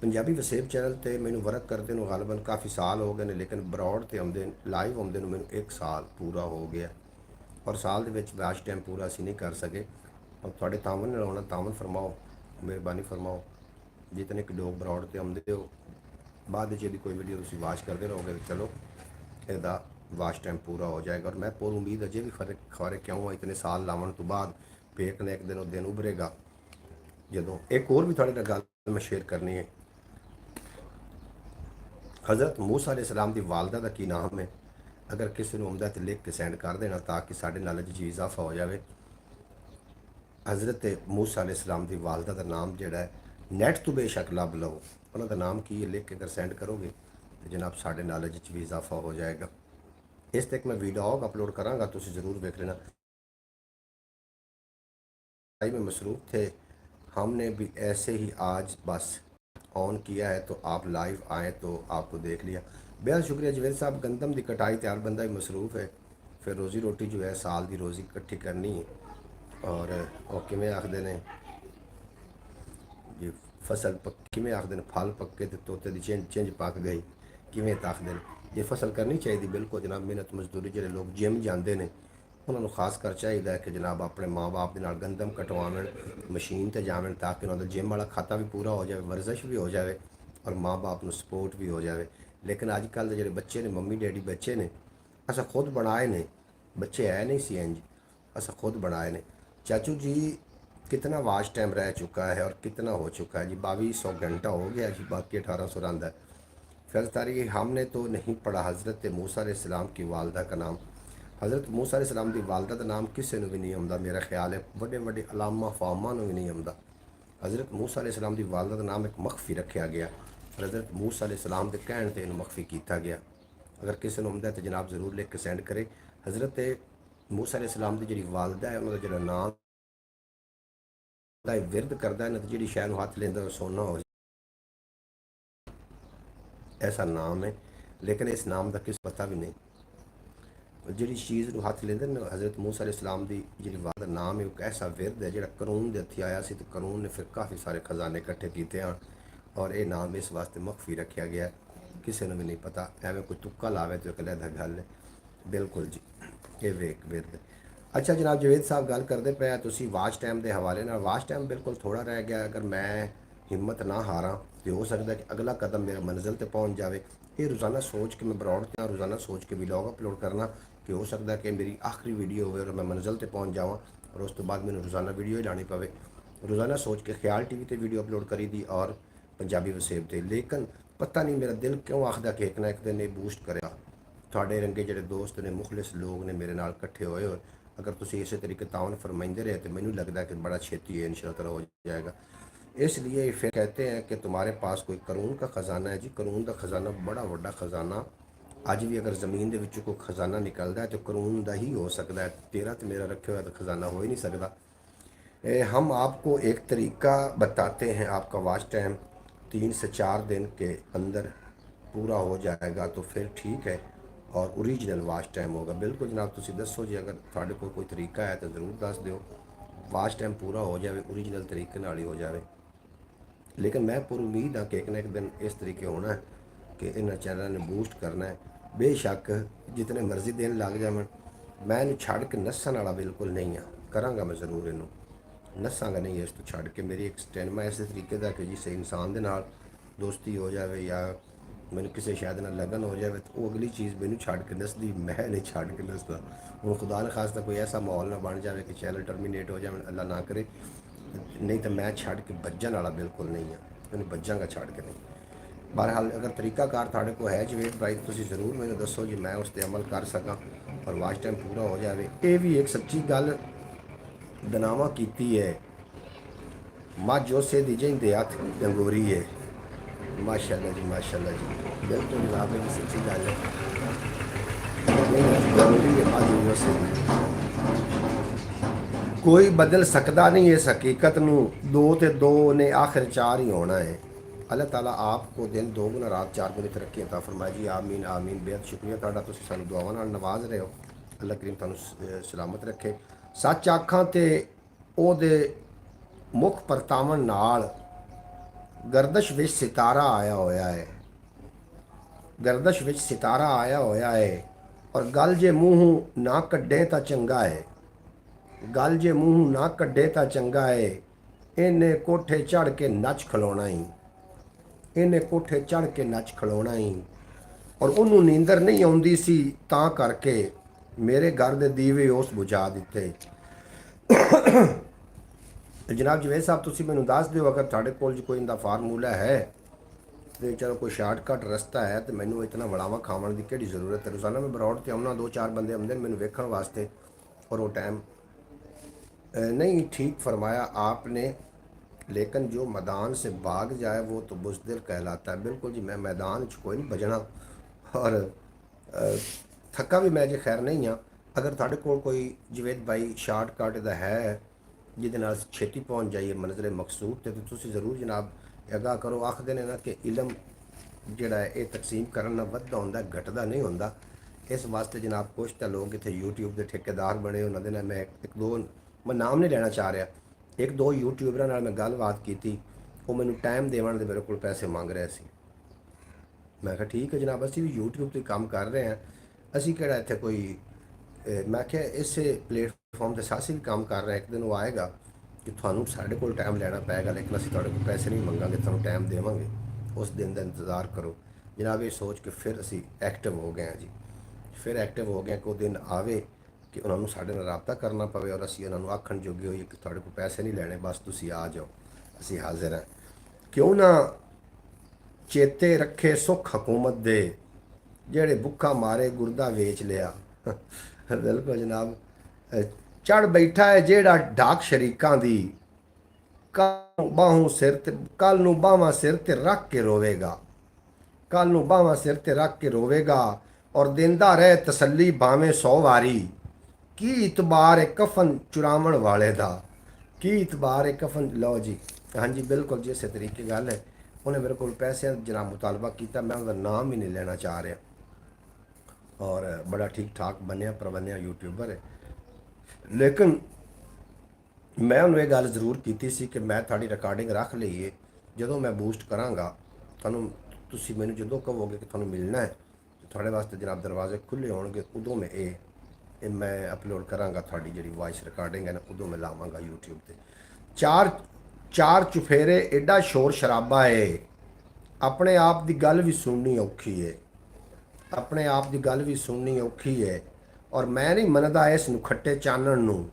पंजाबी वसेब चैनल ਤੇ ਮੈਨੂੰ ਵਰਕ ਕਰਦੇ ਨੂੰ ਗਾਲਬਨ ਕਾफ़ी ਸਾਲ ਹੋ ਗਏ ਨੇ, ਲੇਕਿਨ ਬਰੌਡ ਤੇ ਆਉਂਦੇ ਲਾਈਵ ਆਉਂਦੇ ਨੂੰ ਮੈਨੂੰ 1 ਸਾਲ ਪੂਰਾ ਹੋ ਗਿਆ। ਔਰ ਸਾਲ ਦੇ ਵਿੱਚ ਵਾਚ ਟਾਈਮ ਪੂਰਾ ਅਸੀਂ ਨਹੀਂ ਕਰ ਸਕੇ। ਔਰ ਤੁਹਾਡੇ ਤਾਵਨ ਨਾਲ ਆਉਣਾ, ਤਾਵਨ ਫਰਮਾਓ, ਮਿਹਰਬਾਨੀ ਫਰਮਾਓ। ਜਿਤਨੇ ਕਿ ਲੋਕ ਬਰੌਡ ਤੇ ਆਉਂਦੇ ਹੋ, ਬਾਅਦ ਵਿੱਚ ਇਹਦੀ ਕੋਈ ਵੀਡੀਓ ਤੁਸੀਂ ਵਾਚ ਕਰਦੇ ਰਹੋਗੇ ਤਾਂ ਚਲੋ ਇਹਦਾ ਵਾਚ ਟਾਈਮ ਪੂਰਾ ਹੋ ਜਾਏਗਾ। ਔਰ ਮੈਂ ਪੂਰੀ ਉਮੀਦ ਅਜੇ ਵੀ ਖਰੇ ਕਿਉਂ ਇਤਨੇ ਸਾਲ ਲਾਉਣ ਤੋਂ ਬਾਅਦ ਫੇਕ ਨੇ ਇੱਕ ਦਿਨ ਉਹ ਦਿਨ ਉਭਰੇਗਾ ਜਦੋਂ। ਇੱਕ ਹੋਰ ਵੀ ਤੁਹਾਡੇ ਨਾਲ ਗੱਲ ਮੈਂ ਸ਼ੇਅਰ ਕਰਨੀ ਹੈ। हज़रत मूसा अलैहिस्सलाम ਦੀ ਵਾਲਦਾ ਦਾ ਕੀ ਨਾਮ ਹੈ? ਅਗਰ ਕਿਸੇ ਨੂੰ ਆਉਂਦਾ ਤਾਂ ਲਿਖ ਕੇ ਸੈਂਡ ਕਰ ਦੇਣਾ ਤਾਂ ਕਿ ਸਾਡੇ ਨੌਲੇਜ 'ਚ ਇਜ਼ਾਫਾ ਹੋ ਜਾਵੇ। हज़रत मूसा अलैहिस्सलाम ਦੀ ਵਾਲਦਾ ਦਾ ਨਾਮ ਜਿਹੜਾ ਹੈ ਨੈਟ ਤੋਂ ਬੇਸ਼ੱਕ ਲੱਭ ਲਓ, ਉਹਨਾਂ ਦਾ ਨਾਮ ਕੀ ਹੈ ਲਿਖ ਕੇ ਅਗਰ ਸੈਂਡ ਕਰੋਗੇ ਤਾਂ ਜਨਾਬ ਸਾਡੇ ਨੌਲੇਜ 'ਚ ਵੀ ਇਜ਼ਾਫਾ ਹੋ ਜਾਏਗਾ। ਇਸ ਤੱਕ ਮੈਂ ਵੀਡੀਓ ਅਪਲੋਡ ਕਰਾਂਗਾ, ਤੁਸੀਂ ज़रूर देख लेना। में मसरूफ़ थे, हमने भी ऐसे ही आज बस ऑन किया है तो आप लाइव आए तो आपको देख लिया। बेहद शुक्रिया जवेद साहब। गंदम की कटाई तैयार बंदा ही मसरूफ़ है, फिर रोज़ी रोटी जो है साल की रोज़ी इकट्ठी करनी है। और किमें आखते ने जी फसल किमें आखते हैं फल पक्के तो तोते की चिंज पक गई, किमें आखते हैं ये फसल करनी चाहिए। बिल्कुल जनाब, मेहनत मजदूरी जो लोग जिम जाते हैं उन्होंने खास कर चाहिए कि जनाब अपने माँ बाप के नाल गंदम कटवावन, मशीन ते जावन, ताकि उन्होंने जिम वाला खाता भी पूरा हो जाए, वर्जिश भी हो जाए और माँ बाप को सपोर्ट भी हो जाए। लेकिन अजकल के जो बच्चे ने, मम्मी डैडी बच्चे ने, असा खुद बनाए ने, बच्चे है नहीं सी इंज, असा खुद बनाए ने। चाचू जी कितना वाच टाइम रह चुका है और कितना हो चुका है जी? 2200 घंटा हो गया जी, बाकी 1800 रंदा है। फिर तारी हमने तो नहीं पढ़ा हज़रत मूसा अलैहिस्सलाम की वालदा का नाम। हज़रत मूसा अलैहिस्सलाम की वालदा का नाम किसी को भी नहीं आता, मेरा ख्याल है बड़े बड़े अलामा फामा भी नहीं आता। हज़रत मूसा अलैहिस्सलाम की वालदा का नाम एक मखफी रखा गया और हज़रत मूसा अलैहिस्सलाम के कहने ते इन्हू मखफी किया गया। अगर किसी को आंदा तो जनाब जरूर लिख के सेंड करे। हज़रत मूसा अलैहिस्सलाम की जी वालदा है उन्होंने जो नाम का विरद करता है ना, तो जी शह हथ लेंदा सोना हो ऐसा नाम है, लेकिन इस नाम का किस पता भी नहीं। जी चीज़ हथ लेंदे ना हज़रत मूसा अलैहिस्सलाम की जी वालदा नाम है एक ऐसा विरद है जो करून के हथी आया सी, तो करून ने फिर काफ़ी सारे खजाने इकट्ठे किए हैं और ये नाम इस वास्ते मखफी रखा गया है, किसी ने भी नहीं पता। एवं कोई तुक्का लावे तो एक अलहदा गल है। बिल्कुल जी, ये वेक विरद। अच्छा जनाब जवेद साहब गल करते पे तुसी वाच टाइम के हवाले नाल, वाच टाइम बिल्कुल थोड़ा रह गया। अगर मैं हिम्मत ना हारा तो हो सकता है कि अगला कदम मेरा मंजिल तक पहुँच जाए। ये रोज़ाना सोच के मैं बरौड़ त्या रोज़ाना सोच के व्लॉग अपलोड करना कि हो सकता है कि मेरी आखिरी वीडियो हो और मैं मंजिल तक पहुँच जावां और उस तो बाद मैंने रोज़ाना वीडियो ही लानी पवे। रोज़ाना सोच के ख्याल टीवी ते वीडियो अपलोड करी दी और पंजाबी वसेब ते, लेकिन पता नहीं मेरा दिल क्यों आखदा कि एक ना एक दिन ये बूस्ट करेगा। थोड़े रंगे जोड़े दोस्त ने मुखलिस लोग ने मेरे नाल इकट्ठे होए और अगर तुम इस तरीके तावन फरमाइंदे रहे तो मैनू लगता है कि बड़ा छेती है इंशाअल्लाह हो जाएगा। इसलिए फिर कहते हैं कि तुम्हारे पास कोई करून का ख़जाना है। जी करून का ख़जाना बड़ा वड्डा ख़जाना, अज भी अगर ज़मीन के कोई खजाना निकलता है तो करून का ही हो सकता है। तेरा तो मेरा रखे हुआ तो खजाना हो ही नहीं सकता। हम आपको एक तरीका बताते हैं, आपका वॉच टाइम 3 से 4 दिन के अंदर पूरा हो जाएगा तो फिर ठीक है और ओरिजिनल वॉच टाइम होगा। बिल्कुल जनाब तुम दसो जी, अगर थोड़े कोई तरीका है तो ज़रूर दस दो, वॉच टाइम पूरा हो जाए ओरिजिनल तरीके नाल ही हो जाए। लेकिन मैं पूरी उम्मीद हाँ कि एक ना एक दिन इस तरीके होना है कि इन चैनलों ने बूस्ट करना है। बेशक जितने मर्जी दिन लग जावन, मैं इन्हू छड़ के नस्सन वाला बिल्कुल नहीं हाँ, कराँगा मैं ज़रूर इनू नसांगा नहीं इस तो छड़ के। मेरी एक स्टैंडमा इस तरीके का कि जिस इंसान के नाल दोस्ती हो जाए या मैंने किसी शायद ना लगन हो जाए तो वो अगली चीज़ मैनू छड़ के नसदी, मैं नहीं छड़ के नसदा। हूँ खुदा न खास्ता कोई ऐसा माहौल ना बन जाए कि चैनल टर्मीनेट हो जाए, अल्लाह ना करे, नहीं तो मैं छड़ के बज्जन वाला बिल्कुल नहीं हाँ, मैंने बज्जांगा छड़ के नहीं। बहरहाल अगर तरीकाकार थाड़े को है जवेद भाई तो ज़रूर मैंने दसो जी, मैं उस पर अमल कर सकां और वाच टाइम पूरा हो जाए। ये भी एक सच्ची गल दनावा की है, मझ उसे दी जिंदे हथ डंगोरी है। माशाल्लाह जी माशाल्लाह जी, बिल्कुल जनाब ये सच्ची गल है। डंगोरी है मझ भी उसे दी। कोई बदल सकता नहीं इस हकीकत नू, दो ते दो ने आखिर चार ही होना है। अल्लाह ताला आपको दिन दो गुना रात चार गुनी तरक्की अता फरमाए जी, आमीन आमीन। बेहद शुक्रिया तुहाडा, तुसीं सानू दुआवां नाल नवाज रहे हो। अल्लाह करीम तुहानू सलामत रखे। सच आखां ते ओहदे मुख परतावन नाल गर्दश विच सितारा आया होया है, गर्दश विच सितारा आया होया है। और गल जे मूँहों ना कड्डे तां चंगा है, गल जे मूँहों ना कड्डे तां चंगा है। इन्हें कोठे चढ़ के नच खलोना ही, इन्हें कोठे चढ़ के नच खलोना ही। और उन्होंने नींदर नहीं आउंदी सी तां करके मेरे घर दे दीवे उस बुझा दिते। जनाब जवेद साहब तुसीं मैनूं दस दिओ अगर तुहाडे कोल कोई इनका फार्मूला है तो चलो कोई शार्टकट रस्ता है तो मैनू इतना वड़ावा खावन की किहड़ी जरूरत है। रोज़ाना मैं बरौड़ ते आउना, 2-4 बंदे आउंदे मैनू वेखण वास्ते और वो टाइम नहीं ठीक फरमाया आपने। लेकिन जो मैदान से भाग जाए वो तो बुज़दिल कहलाता है। बिल्कुल जी, मैं मैदान च कोई नहीं बजना और अ, थका भी मैं जे खैर नहीं हाँ। अगर तुहाडे कोल कोई जवेद भाई शार्टकट दा है जिहदे नाल छेती पहुँच जाइए मंजिल मकसूद ते तो तुसीं ज़रूर जनाब अगाह करो। आखदे ने ना कि इलम जिहड़ा है ये तकसीम करन नाल वधदा हुंदा, घटदा नहीं हुंदा। इस वास्ते जनाब कुछ तो लोग इत्थे यूट्यूब के ठेकेदार बने, उन्होंने ने मैं एक दो, मैं नाम नहीं लेना चाह रहा, एक दो यूट्यूबरां नाल मैं गलबात की, वो मैनू टाइम देवन दे मेरे को पैसे मंग रहे सी। मैं कहा ठीक है जनाब, असी भी यूट्यूब पर काम कर रहे हैं, असी किहड़ा इत्थे कोई मैं क्या इस प्लेटफॉर्म से असी भी काम कर रहे हैं। एक दिन वो आएगा कि थानू साढ़े कोल टाइम लेना पैगा, लेकिन असी तुहाडे कोल पैसे नहीं मंगांगे, थानू टाइम देवांगे, उस दिन का इंतज़ार करो। जनाब ये सोच के फिर असी एक्टिव हो गए हैं जी, फिर एक्टिव हो गए कि वो दिन आवे कि उन्होंने साढ़े नाल राबता करना पवे और असी उन्होंने आखण जोगे होइए कि तुहाडे कोल पैसे नहीं लेने, बस तुसी आ जाओ, असी हाजिर हैं। क्यों ना चेते रखे सुख हुकूमत दे, जेड़े भुखा मारे गुरदा वेच लिया। बिल्कुल जनाब, चढ़ बैठा है जेड़ा ढाक शरीकां दी, ਕੱਲ ਨੂੰ ਬਾਹਾਂ ਸਿਰ ਤੇ ਰੱਖ ਕੇ ਰੋਵੇਗਾ, ਕੱਲ ਨੂੰ ਬਾਹਾਂ ਸਿਰ ਤੇ ਰੱਖ ਕੇ ਰੋਵੇਗਾ, ਔਰ ਦਿੰਦਾ ਰਹੇ ਤਸੱਲੀ ਭਾਵੇਂ 100 ਵਾਰੀ। ਕੀ ਇਤਬਾਰ ਹੈ ਕਫਨ ਚੁਰਾਵਣ ਵਾਲੇ ਦਾ, ਕੀ ਇਤਬਾਰ ਹੈ ਕਫਨ। ਲਓ ਜੀ, ਹਾਂਜੀ ਬਿਲਕੁਲ ਜੀ, ਇਸੇ ਤਰੀਕੇ ਗੱਲ ਹੈ। ਉਹਨੇ ਮੇਰੇ ਕੋਲ ਪੈਸਿਆਂ ਦਾ ਜਨਾਬ ਮੁਤਾਲਬਾ ਕੀਤਾ, ਮੈਂ ਉਹਦਾ ਨਾਮ ਹੀ ਨਹੀਂ ਲੈਣਾ ਚਾਹ ਰਿਹਾ, ਔਰ ਬੜਾ ਠੀਕ ਠਾਕ ਬਣਿਆ ਪ੍ਰਬੰਧਿਆ ਯੂਟਿਊਬਰ ਹੈ। ਲੇਕਿਨ ਮੈਂ ਉਹਨੂੰ ਇਹ ਗੱਲ ਜ਼ਰੂਰ ਕੀਤੀ ਸੀ ਕਿ ਮੈਂ ਤੁਹਾਡੀ ਰਿਕਾਰਡਿੰਗ ਰੱਖ ਲਈ ਹੈ, ਜਦੋਂ ਮੈਂ ਬੂਸਟ ਕਰਾਂਗਾ ਤੁਹਾਨੂੰ, ਤੁਸੀਂ ਮੈਨੂੰ ਜਦੋਂ ਕਹੋਗੇ ਕਿ ਤੁਹਾਨੂੰ ਮਿਲਣਾ ਹੈ, ਤੁਹਾਡੇ ਵਾਸਤੇ ਜਨਾਬ ਦਰਵਾਜ਼ੇ ਖੁੱਲ੍ਹੇ ਹੋਣਗੇ, ਉਦੋਂ ਮੈਂ ਇਹ ਮੈਂ ਅਪਲੋਡ ਕਰਾਂਗਾ। ਤੁਹਾਡੀ ਜਿਹੜੀ ਵਾਇਸ ਰਿਕਾਰਡਿੰਗ ਹੈ ਨਾ, ਉਦੋਂ ਮੈਂ ਲਾਵਾਂਗਾ YouTube ਤੇ। ਚਾਰ ਚਾਰ ਚੁਫੇਰੇ ਐਡਾ ਸ਼ੋਰ ਸ਼ਰਾਬਾ ਹੈ, ਆਪਣੇ ਆਪ ਦੀ ਗੱਲ ਵੀ ਸੁਣਨੀ ਔਖੀ ਹੈ, ਆਪਣੇ ਆਪ ਦੀ ਗੱਲ ਵੀ ਸੁਣਨੀ ਔਖੀ ਹੈ। ਔਰ ਮੈਂ ਨਹੀਂ ਮੰਨਦਾ ਇਸ ਨੂੰ ਖੱਟੇ ਚਾਨਣ ਨੂੰ,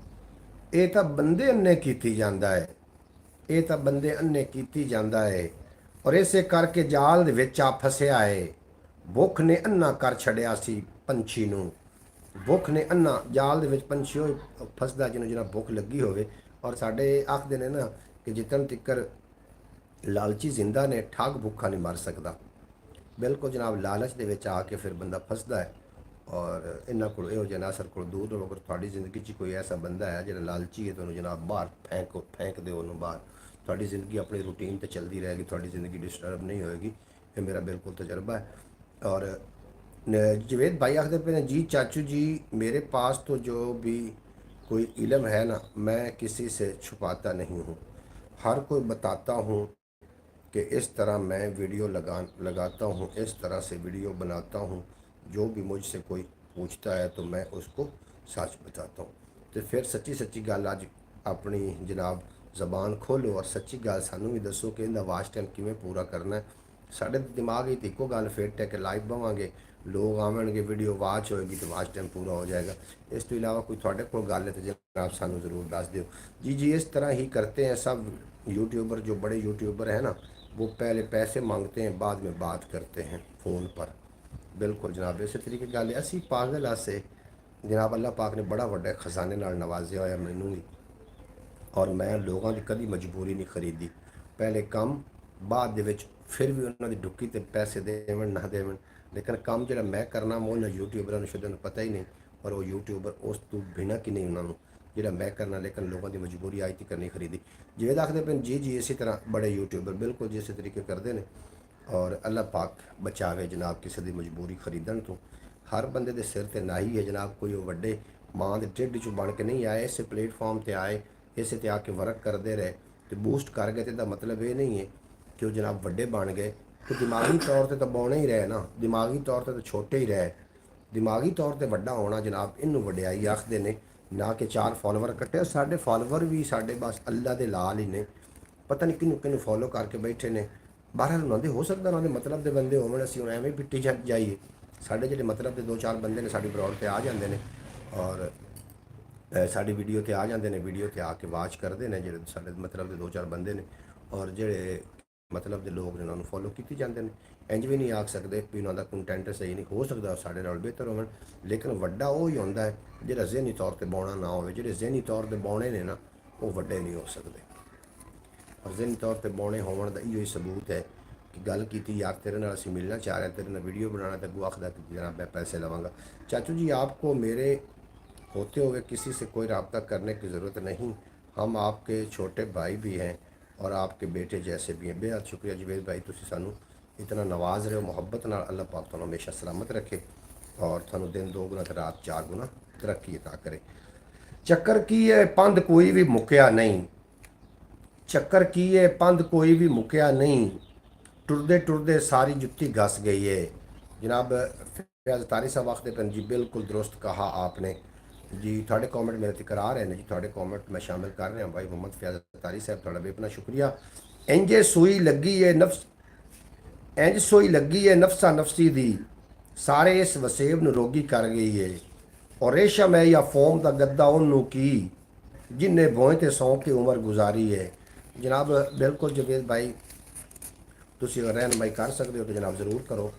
ਇਹ ਤਾਂ ਬੰਦੇ ਅੰਨੇ ਕੀਤੀ ਜਾਂਦਾ ਹੈ, ਇਹ ਤਾਂ ਬੰਦੇ ਅੰਨੇ ਕੀਤੀ ਜਾਂਦਾ ਹੈ। ਔਰ ਇਸੇ ਕਰਕੇ ਜਾਲ ਦੇ ਵਿੱਚ ਆ ਫਸਿਆ ਹੈ। ਭੁੱਖ ਨੇ ਅੰਨਾ ਕਰ ਛੱਡਿਆ ਸੀ ਪੰਛੀ ਨੂੰ, ਭੁੱਖ ਨੇ ਅੰਨਾ, ਜਾਲ ਦੇ ਵਿੱਚ ਪੰਛੀ ਉਹ ਫਸਦਾ ਜਿਹਨੂੰ ਜਿਹਨਾਂ ਭੁੱਖ ਲੱਗੀ ਹੋਵੇ। ਔਰ ਸਾਡੇ ਆਖਦੇ ਨੇ ਨਾ ਕਿ ਜਿੱਤਨ ਤਿੱਕਰ ਲਾਲਚੀ ਜ਼ਿੰਦਾ ਨੇ, ਠੱਗ ਭੁੱਖਾ ਨਹੀਂ ਮਰ ਸਕਦਾ। ਬਿਲਕੁਲ ਜਨਾਬ, ਲਾਲਚ ਦੇ ਵਿੱਚ ਆ ਕੇ ਫਿਰ ਬੰਦਾ ਫਸਦਾ ਹੈ। ਔਰ ਇਹਨਾਂ ਕੋਲ ਇਹੋ ਜਿਹੇ ਅਸਰ ਕੋਲ ਦੂਰ ਰਹੋ। ਅਗਰ ਤੁਹਾਡੀ ਜ਼ਿੰਦਗੀ 'ਚ ਕੋਈ ਐਸਾ ਬੰਦਾ ਹੈ ਜਿਹੜਾ ਲਾਲਚੀ ਹੈ, ਤੁਹਾਨੂੰ ਜਨਾਬ ਬਾਹਰ ਫੈਂਕ ਦਿਓ ਉਹਨੂੰ ਬਾਹਰ। ਤੁਹਾਡੀ ਜ਼ਿੰਦਗੀ ਆਪਣੀ ਰੂਟੀਨ ਤੇ ਚੱਲਦੀ ਰਹੇਗੀ, ਤੁਹਾਡੀ ਜ਼ਿੰਦਗੀ ਡਿਸਟਰਬ ਨਹੀਂ ਹੋਏਗੀ। ਇਹ ਮੇਰਾ ਬਿਲकुल तजर्बा है। और जवेद भाई आखते पे जी चाचू जी, मेरे पास तो जो भी कोई इल्म है ना, मैं किसी से छुपाता नहीं हूँ, हर कोई बताता हूँ कि इस तरह मैं वीडियो लगाता हूँ, इस तरह से वीडियो बनाता हूँ। जो भी मुझसे कोई पूछता है तो मैं उसको सच बताता हूँ। तो फिर सच्ची सच्ची गल अज अपनी जनाब ਜ਼ਬਾਨ ਖੋਲ੍ਹੋ ਔਰ ਸੱਚੀ ਗੱਲ ਸਾਨੂੰ ਵੀ ਦੱਸੋ ਕਿ ਇਹਦਾ ਵਾਚ ਟਾਈਮ ਕਿਵੇਂ ਪੂਰਾ ਕਰਨਾ ਹੈ। ਸਾਡੇ ਦਿਮਾਗ ਵਿੱਚ ਇੱਕੋ ਗੱਲ ਫਿੱਟ ਹੈ ਕਿ ਲਾਈਵ ਬਵਾਂਗੇ, ਲੋਕ ਆਵਣਗੇ, ਵੀਡੀਓ ਵਾਚ ਹੋਏਗੀ ਤੇ ਵਾਚ ਟਾਈਮ ਪੂਰਾ ਹੋ ਜਾਏਗਾ। ਇਸ ਤੋਂ ਇਲਾਵਾ ਕੋਈ ਤੁਹਾਡੇ ਕੋਲ ਗੱਲ ਹੈ ਤਾਂ ਜਨਾਬ ਸਾਨੂੰ ਜ਼ਰੂਰ ਦੱਸ ਦਿਓ जी। जी इस तरह ही करते हैं सब यूट्यूबर, जो बड़े यूट्यूबर हैं ना, वो पहले पैसे मांगते हैं, बाद में बात करते हैं फ़ोन पर। बिल्कुल जनाब, इस तरीके गल है। असी पागल आसे जनाब अल्लाह पाक ने बड़ा वड्डा खजाने नाल नवाजिया होया मैनू भी, और मैं लोगों की कभी मजबूरी नहीं खरीदी। पहले काम, बाद दे विच फिर भी उन्होंने डुक्की ते पैसे देवन ना देवन, लेकिन काम जो मैं करना वो उन्होंने यूट्यूबर शुद्ध पता ही नहीं। और वो यूट्यूबर उस तो बिना कि नहीं उन्होंने जो मैं करना, लेकिन लोगों की मजबूरी आई थी करनी खरीदी। जिवें आखते पे जी जी, इसी तरह बड़े यूट्यूबर बिल्कुल जी इस तरीके करते हैं। और अल्लाह पाक बचावे जनाब किसी की मजबूरी खरीदण तो। हर बंदे के सिर ते ना ही है जनाब, कोई वड्डे मां के ढिड चों बन के नहीं आए, इस प्लेटफॉर्म ते आए, इसे ते आके वर्क करते रहे तो बूस्ट कर गए। तो मतलब ये नहीं है कि वो जनाब वड्डे बन गए। तो दिमागी तौर पर तो बौने ही रहे ना, दिमागी तौर पर तो छोटे ही रहे। दिमागी तौर पर वड्डा होना जनाब इनू वड्याई आखते ने, ना कि 4 फॉलोवर कट्टे। साढ़े फॉलोवर भी साढ़े बस अल्लाह के लाल ही ने, पता नहीं किनू किनू फॉलो करके बैठे ने। बाहर उन्होंने हो सकता उन्होंने मतलब के बंदे होवन, असीं हुण एवें पिट्टी जाइए। साढ़े जिहड़े मतलब के 2-4 बंदे ने साडी ब्रॉड पर आ जाते हैं और साड़ी वीडियो ते आ जाते हैं, वीडियो ते आके वाच करते हैं जो साढ़े मतलब के 2-4 बंदे ने। और जोड़े मतलब के लोग उन्होंने फॉलो की जाते हैं। इंज भी नहीं आख सकते भी उन्होंने कंटेंट सही नहीं हो सकता, साढ़े नाल बेहतर हो। लेकिन वड्डा वो ही होंदा है जो जहनी तौर पर बौना ना हो। जो जहनी तौर पर बौने ने ना, वो वड्डे नहीं हो सकते। और जहनी तौर पर बौने होने का इो ही सबूत है कि गल की यार तेरे नाल असीं मिलना चाह रहे हैं, तेरे नाल वीडियो बनाना, तो अगू आखदा कि जनाब मैं पैसे लवांगा। चाचू जी, आपको मेरे होते हुए किसी से कोई रब्ता करने की ज़रूरत नहीं, हम आपके छोटे भाई भी हैं और आपके बेटे जैसे भी हैं। बेहद शुक्रिया जवेद भाई, तुसी सानू इतना नवाज रहे हो मोहब्बत नाल। अल्लाह पाक तुहानू हमेशा सलामत रखे और थानू दिन 2 गुना ते रात 4 गुना तरक्की अता करे। चक्कर की है पंध कोई भी मुक्या नहीं, चक्कर की है पंध कोई भी मुक्या नहीं, टुरदे टुरदे सारी जुत्ती घस गई है। जनाब फैज़ तारी साहब आखते पेन जी, बिल्कुल दुरुस्त कहा आपने जी। थोड़े कॉमेंट मेरे तक आ रहे हैं जी, थोड़े कॉमेंट मैं शामिल कर रहा भाई मोहम्मद फैज़ तारी साहब, थोड़ा बेपना शुक्रिया। इंजे सूई लगी है नफ्स, इंज सोई लगी है नफसा नफसी दी, सारे इस वसेब न रोगी कर गई है। और रेशम है या फोम का गद्दा उन्नू की, जिन्हें भोए ते सौंप के उम्र गुजारी है। जनाब बिल्कुल जवेद भाई, तुसी अगर रहनमाई कर सकते हो तो जनाब ज़रूर करो।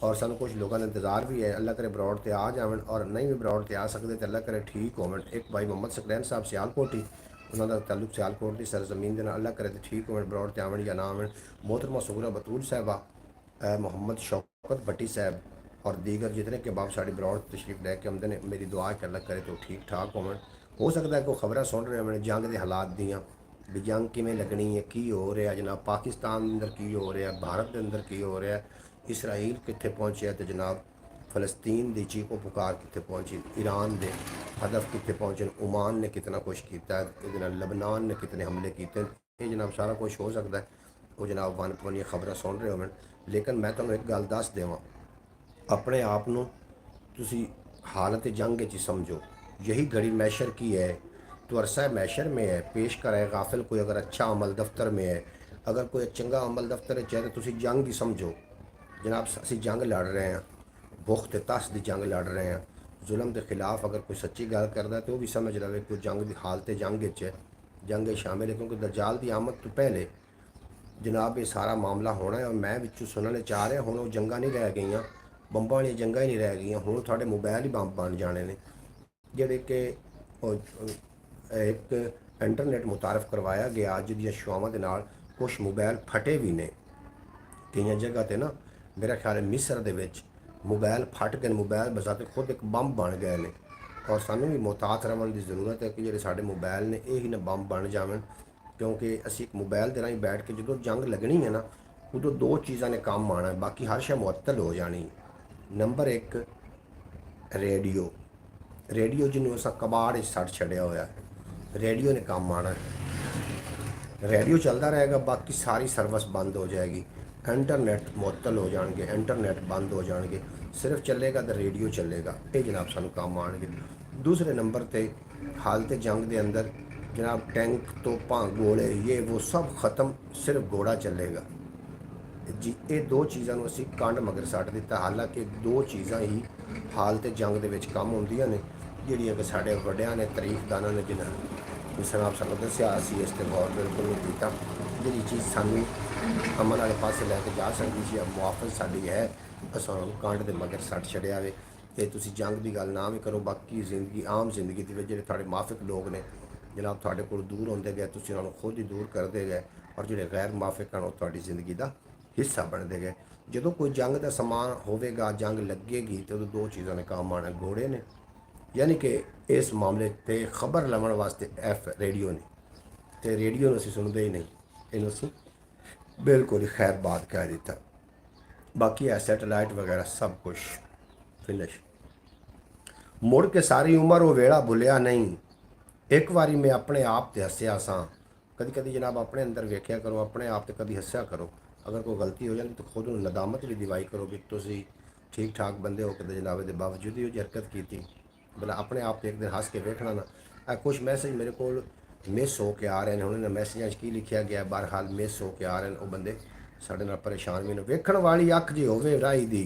और सानू कुछ लोगों का इंतजार भी है, अल्लाह करे ब्रॉड ते आ जावन, और नहीं भी ब्रॉड ते आ सकते तो अल्लाह करे ठीक होवन। एक भाई मोहम्मद सकलैन साहब सियालकोटी, ਉਹਨਾਂ ਦਾ ਤਾਲੁਕ ਸਿਆਲਕੋਟ ਦੀ ਸਰਜ਼ਮੀਨ ਦੇ ਨਾਲ, ਅੱਲਾ ਕਰੇ ਤੇ ਠੀਕ ਹੋਣ, ਬਰੌਡ ਤੇ ਆਵਣ ਜਾਂ ਨਾ ਆਵਣ। मोहतरमा सुगरा बतूल साहबा, मोहम्मद शौकत भट्टी साहब और दीगर जितने के बाप साड़ी बरौड़ तशरीफ लैके आते हैं, मेरी दुआ कि अल्लाह करे तो ठीक ठाक हो सकता है कोई खबर सुन रहे होने जंग के हालात दियाँ भी जंग किमें लगनी है, की हो रहा है जनाब, पाकिस्तान के अंदर की हो रहा है, भारत के अंदर की हो रहा है, इसराइल कितने पहुँचे तो जनाब फ़लस्तीन की चीखो पुकार कितने पहुँची, ईरान के हदफ कितने पहुँचे, ओमान ने कितना कुछ किया, लबनान ने कितने हमले किए, ये जनाब सारा कुछ हो सकता है। वो जनाब वन पवनिया खबर सुन रहे हो, लेकिन मैं तुम्हें एक गल दस देवां, अपने आप ਨੂੰ ਤੁਸੀਂ हालत जंग च समझो, यही घड़ी मैशर की है तो अरसा मैशर में है, पेश कर है गाफिल कोई अगर अच्छा अमल दफ्तर में है, अगर कोई चंगा अमल दफ्तर है तो तुसी जंग ही समझो जनाब, असी जंग लड़ रहे हैं, भुख ते तस की जंग लड़ रहे हैं, जुल्म के खिलाफ अगर कोई सच्ची गल करता है तो वह भी समझ रहे कोई जंग की हालत जंग च है, जंग शामिल है, क्योंकि दज्जाल की आमद तो पहले जनाब ये सारा मामला होना है। और मैं बिचू सुनने चाह रहा हूँ, जंगा नहीं रह गई, बंबा वाली जंगा ही नहीं रह गई, हूँ थोड़े मोबाइल ही बंब बन जाने ने, जेडे कि एक इंटरनेट मुतारफ करवाया गया अज दी अफवाहां दे नाल, कुछ मोबाइल फटे भी ने कई जगह ते ना, मेरा ख्याल है मिस्र दे विच मोबाइल फट गए, मोबाइल बजाते खुद एक बंब बन गए ने। और सानू भी मुहतात रहने की जरूरत है कि जो साढ़े मोबाइल ने यही ना बंब बन जावन, क्योंकि असी एक मोबाइल के राही बैठ के जो जंग लगनी है ना, उदो दो चीज़ों ने काम आना है, बाकी हर शय मुअत्तल हो जानी। नंबर एक रेडियो, रेडियो जिन्होंने असा कबाड़ सड़ छड़िया होया है, रेडियो ने काम आना है, रेडियो चलता रहेगा, बाकी सारी सर्विस बंद हो जाएगी, इंटरनेट मुअत्तल हो जाएंगे, इंटरनेट बंद हो जाएंगे, सिर्फ चलेगा तो रेडियो चलेगा, ये जनाब सानू काम आएंगे। दूसरे नंबर पर हालत जंग के अंदर जनाब टैंक तोपां गोले ये वो सब खत्म, सिर्फ घोड़ा चलेगा जी। ये दो चीज़ों असी कंड मगर सट दिता, हालांकि दो चीज़ा ही हालत जंग के काम आउंदियां ने, जिहड़ियां कि साडे वड्डियां ने तारीखदानां ने जिन्हां जनाब सानू दस्सिया, असी इस ते गौर बिल्कुल नहीं कीता। जिहड़ी चीज़ सानू अमन वाले पासे लैके जा सकती सी, मुआफज साडी है, असां उहनूं कंड दे मगर सट छड़िया वे। ते तुसीं जंग की गल ना भी करो, बाकी जिंदगी आम जिंदगी दे विच जिहड़े तुहाडे माफिक लोग ने जनाब तुहाडे कोल दूर होंदे गए, तुसीं उहनां नूं खुद ही दूर करते गए, और जिहड़े गैर माफिक हैं वो तुहाडी जिंदगी का हिस्सा बनते गए। जो कोई जंग का समान होगा, जंग लगेगी तो दो चीज़ों ने काम आना, घोड़े ने, यानी कि इस मामले पे खबर लवन वास्ते एफ रेडियो ने, तो रेडियो असीं सुनते ही नहीं, इनू असीं बिल्कुल ही खैर बात कह दिता। बाकी है सैटेलाइट वगैरह सब कुछ फिनिश। मुड़ के सारी उम्र वो वेला भुलिया नहीं, एक बारी मैं अपने आप ते हसिया सा, कदी कदी जनाब अपने अंदर वेख्या करो, अपने आप ते कदी हस्या करो, अगर कोई गलती हो जाती तो खुद नूं नदामत भी दिवाई करो कि तुसीं ठीक ठाक बंदे हो के जनाब के बावजूद ही हरकत की, भला अपने आप एक दिन हस के वेखना ना। कुछ मैसेज मेरे को मिस हो के आ रहे हैं, उन्होंने मैसेज की लिखा गया, बहरहाल मिस हो के आ रहे हैं, वो बंदे साढ़े नाल परेशान भी ने। वेखण वाली अख जे होवे राही दी,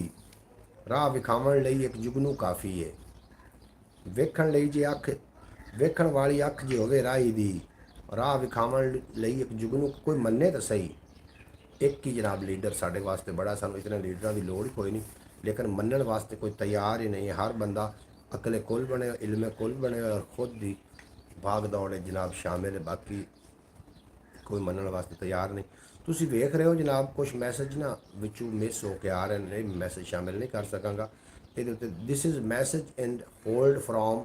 राह विखावण लई एक जुगनू काफ़ी है, वेखण लई जे अख, वेखण वाली अख जे होवे राही दी, राह विखावण लई एक जुगनू कोई मन्ने तो सही। एक ही जनाब लीडर साढ़े वास्ते बड़ा, सानू इतने लीडर की लोड़ ही कोई नहीं, लेकिन मनण वास्ते कोई तैयार ही नहीं है। हर बंदा अकले कुल बने, इल्मे कुल बने और खुद ही भाग दौड़े जनाब शामिल है, बाकी कोई मनण वास्ते तैयार नहीं। तुसीं वेख रहे हो जनाब कुछ मैसेज ना विचों मिस हो के आ रहे हैं, नहीं मैसेज शामिल नहीं कर सकांगा ये। This is message and hold from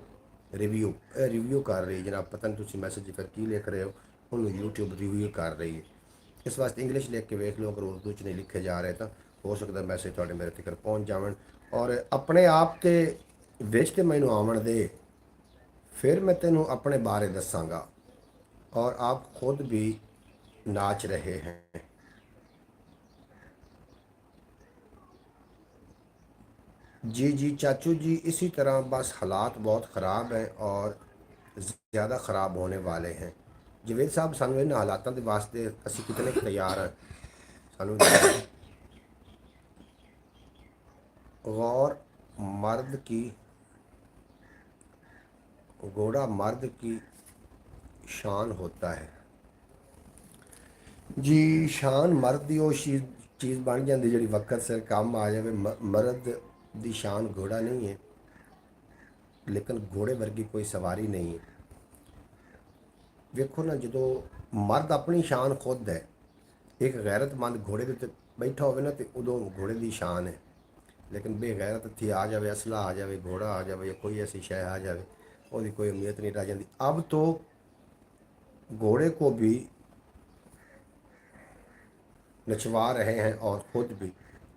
review, review कर रही है जनाब, पता नहीं तुसीं मैसेज फिर की लिख रहे हो, उन्होंने यूट्यूब रिव्यू कर रही है। इस वास्ते इंग्लिश लिख के वेख लो, अगर उर्दू च नहीं लिखे जा रहे तो हो सकता मैसेज थोड़े मेरे तक पहुँच जावन। और अपने आप के विच ते मैनू आवन दे, फिर मैं तेनों अपने बारे दसांगा, और आप खुद भी नाच रहे हैं। जी जी चाचू जी, इसी तरह बस हालात बहुत ख़राब हैं और ज़्यादा ख़राब होने वाले हैं। जवेद साहब सानू इन हालातों के वास्ते असी कितने कुछ तैयार हैं, सानू गौर मर्द की, घोड़ा मर्द की शान होता है जी, शान मर्द की वो चीज़ बन जाती जी वक्त सिर काम आ जाए। मर्द की शान घोड़ा नहीं है, लेकिन घोड़े वर्गी कोई सवारी नहीं है। ਵੇਖੋ ਨਾ, ਜਦੋਂ ਮਰਦ ਆਪਣੀ ਸ਼ਾਨ ਖੁਦ ਹੈ, ਇੱਕ ਗੈਰਤਮੰਦ ਘੋੜੇ ਦੇ ਉੱਤੇ ਬੈਠਾ ਹੋਵੇ ਨਾ ਤੇ ਉਦੋਂ ਘੋੜੇ ਦੀ ਸ਼ਾਨ ਹੈ। ਲੇਕਿਨ ਬੇਗੈਰਤ ਇੱਥੇ ਆ ਜਾਵੇ, ਅਸਲਾ ਆ ਜਾਵੇ, ਘੋੜਾ ਆ ਜਾਵੇ, ਜਾਂ ਕੋਈ ਐਸੀ ਸ਼ੈ ਆ ਜਾਵੇ, ਉਹਦੀ ਕੋਈ ਅਹਿਮੀਅਤ नहीं रह जाती। अब तो घोड़े को भी ਨਚਵਾ ਰਹੇ हैं और खुद भी।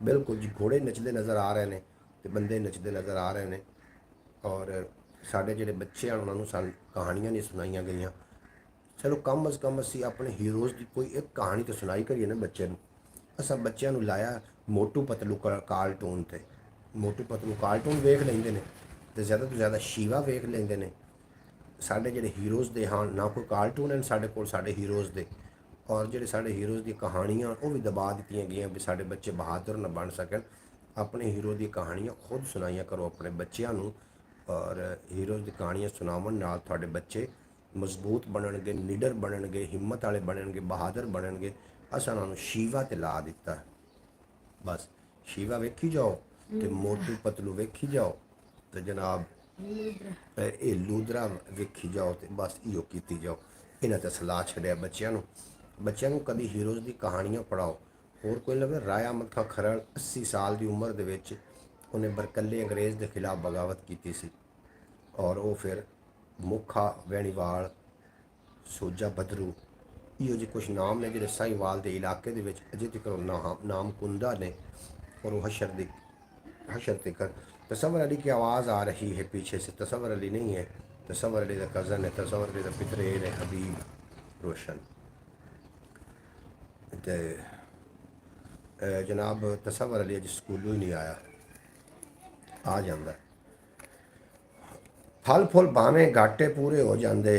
ਬਿਲਕੁਲ ਜੀ, ਘੋੜੇ ਨੱਚਦੇ ਨਜ਼ਰ ਆ ਰਹੇ ਨੇ ਤੇ ਬੰਦੇ ਨੱਚਦੇ ਨਜ਼ਰ ਆ ਰਹੇ ਨੇ। ਔਰ ਸਾਡੇ ਜਿਹੜੇ ਬੱਚੇ ਹਨ ਉਹਨਾਂ ਨੂੰ ਸਾਨੂੰ ਕਹਾਣੀਆਂ ਨਹੀਂ ਸੁਣਾਈਆਂ ਗਈਆਂ। ਚਲੋ ਕਮ ਅਜ਼ ਕਮ ਅਸੀਂ ਆਪਣੇ ਹੀਰੋਜ਼ ਦੀ ਕੋਈ ਇੱਕ ਕਹਾਣੀ ਤਾਂ ਸੁਣਾਈ ਕਰੀਏ ਨਾ ਬੱਚੇ ਨੂੰ। ਅਸਾਂ ਬੱਚਿਆਂ ਨੂੰ ਲਾਇਆ ਮੋਟੂ ਪਤਲੂ ਕਾਰਟੂਨ ਤੇ। ਮੋਟੂ ਪਤਲੂ ਕਾਰਟੂਨ ਵੇਖ ਲੈਂਦੇ ਨੇ ਤੇ ਜ਼ਿਆਦਾ ਤੋਂ ਜ਼ਿਆਦਾ ਸ਼ੀਵਾ ਵੇਖ ਲੈਂਦੇ ਨੇ। ਸਾਡੇ ਜਿਹੜੇ ਹੀਰੋਜ਼ ਦੇ ਹਨ, ਨਾ ਕੋਈ ਕਾਰਟੂਨ ਹਨ ਸਾਡੇ ਕੋਲ ਸਾਡੇ ਹੀਰੋਜ਼ ਦੇ। ਔਰ ਜਿਹੜੇ ਸਾਡੇ ਹੀਰੋਜ਼ ਦੀ ਕਹਾਣੀਆਂ ਉਹ ਵੀ ਦਬਾ ਦਿੱਤੀਆਂ ਗਈਆਂ ਵੀ ਸਾਡੇ ਬੱਚੇ ਬਹਾਦਰ ਨਾ ਬਣ ਸਕਣ। ਆਪਣੇ ਹੀਰੋ ਦੀ ਕਹਾਣੀਆਂ ਖੁਦ ਸੁਣਾਈਆਂ ਕਰੋ ਆਪਣੇ ਬੱਚਿਆਂ ਨੂੰ। ਔਰ ਹੀਰੋਜ਼ ਦੀ ਕਹਾਣੀਆਂ ਸੁਣਾਉਣ ਨਾਲ ਤੁਹਾਡੇ ਬੱਚੇ ਮਜ਼ਬੂਤ ਬਣਨਗੇ, ਨੀਡਰ ਬਣਨਗੇ, ਹਿੰਮਤ ਵਾਲੇ ਬਣਨਗੇ, ਬਹਾਦਰ ਬਣਨਗੇ। ਅਸਾਂ ਉਹਨਾਂ ਨੂੰ ਸ਼ੀਵਾ ਤੇ ਲਾ ਦਿੱਤਾ। ਬਸ ਸ਼ੀਵਾ ਵੇਖੀ ਜਾਓ ਤੇ ਮੋਟੂ ਪਤਲੂ ਵੇਖੀ ਜਾਓ ਤੇ ਜਨਾਬ ਇਹ ਲੂਦਰਾ ਵੇਖੀ ਜਾਓ ਤੇ ਬਸ ਇਹੋ ਕੀਤੀ ਜਾਓ। ਇਹਨਾਂ ਤੇ ਸਲਾਹ ਛੱਡਿਆ ਬੱਚਿਆਂ ਨੂੰ। ਬੱਚਿਆਂ ਨੂੰ ਕਦੀ ਹੀਰੋਜ਼ ਦੀ ਕਹਾਣੀਆਂ ਪੜ੍ਹਾਓ। ਹੋਰ ਕੋਈ ਲਵੇ, ਰਾਇਆ ਅਹਿਮਦ ਖਾਂ ਖਰੜ 80 ਸਾਲ ਦੀ ਉਮਰ ਦੇ ਵਿੱਚ ਉਹਨੇ ਬਰਕੱਲੇ ਅੰਗਰੇਜ਼ ਦੇ ਖਿਲਾਫ ਬਗਾਵਤ ਕੀਤੀ ਸੀ। ਔਰ ਉਹ ਫਿਰ ਮੁੱਖਾ ਵੈਣੀਵਾਲ, ਸੋਜਾ ਬਦਰੂ, ਇਹੋ ਜਿਹੇ ਕੁਛ ਨਾਮ ਨੇ ਜਿਹੜੇ ਸਾਹੀਵਾਲ ਦੇ ਇਲਾਕੇ ਦੇ ਵਿੱਚ ਅਜੇ ਤੱਕ ਨਾਮ ਕੁੰਦਾ ਨੇ। और वो हशर तिकर तसवर अली की आवाज़ आ रही है पीछे से। तसवर अली नहीं है, तसवर अली का कज़न है, तसवर अली का पितरेल है हबीब रोशन। ते जनाब तसवर अली अज स्कूलों ही नहीं आया, आ जाता। फल फुल भावें घाटे पूरे हो जाते,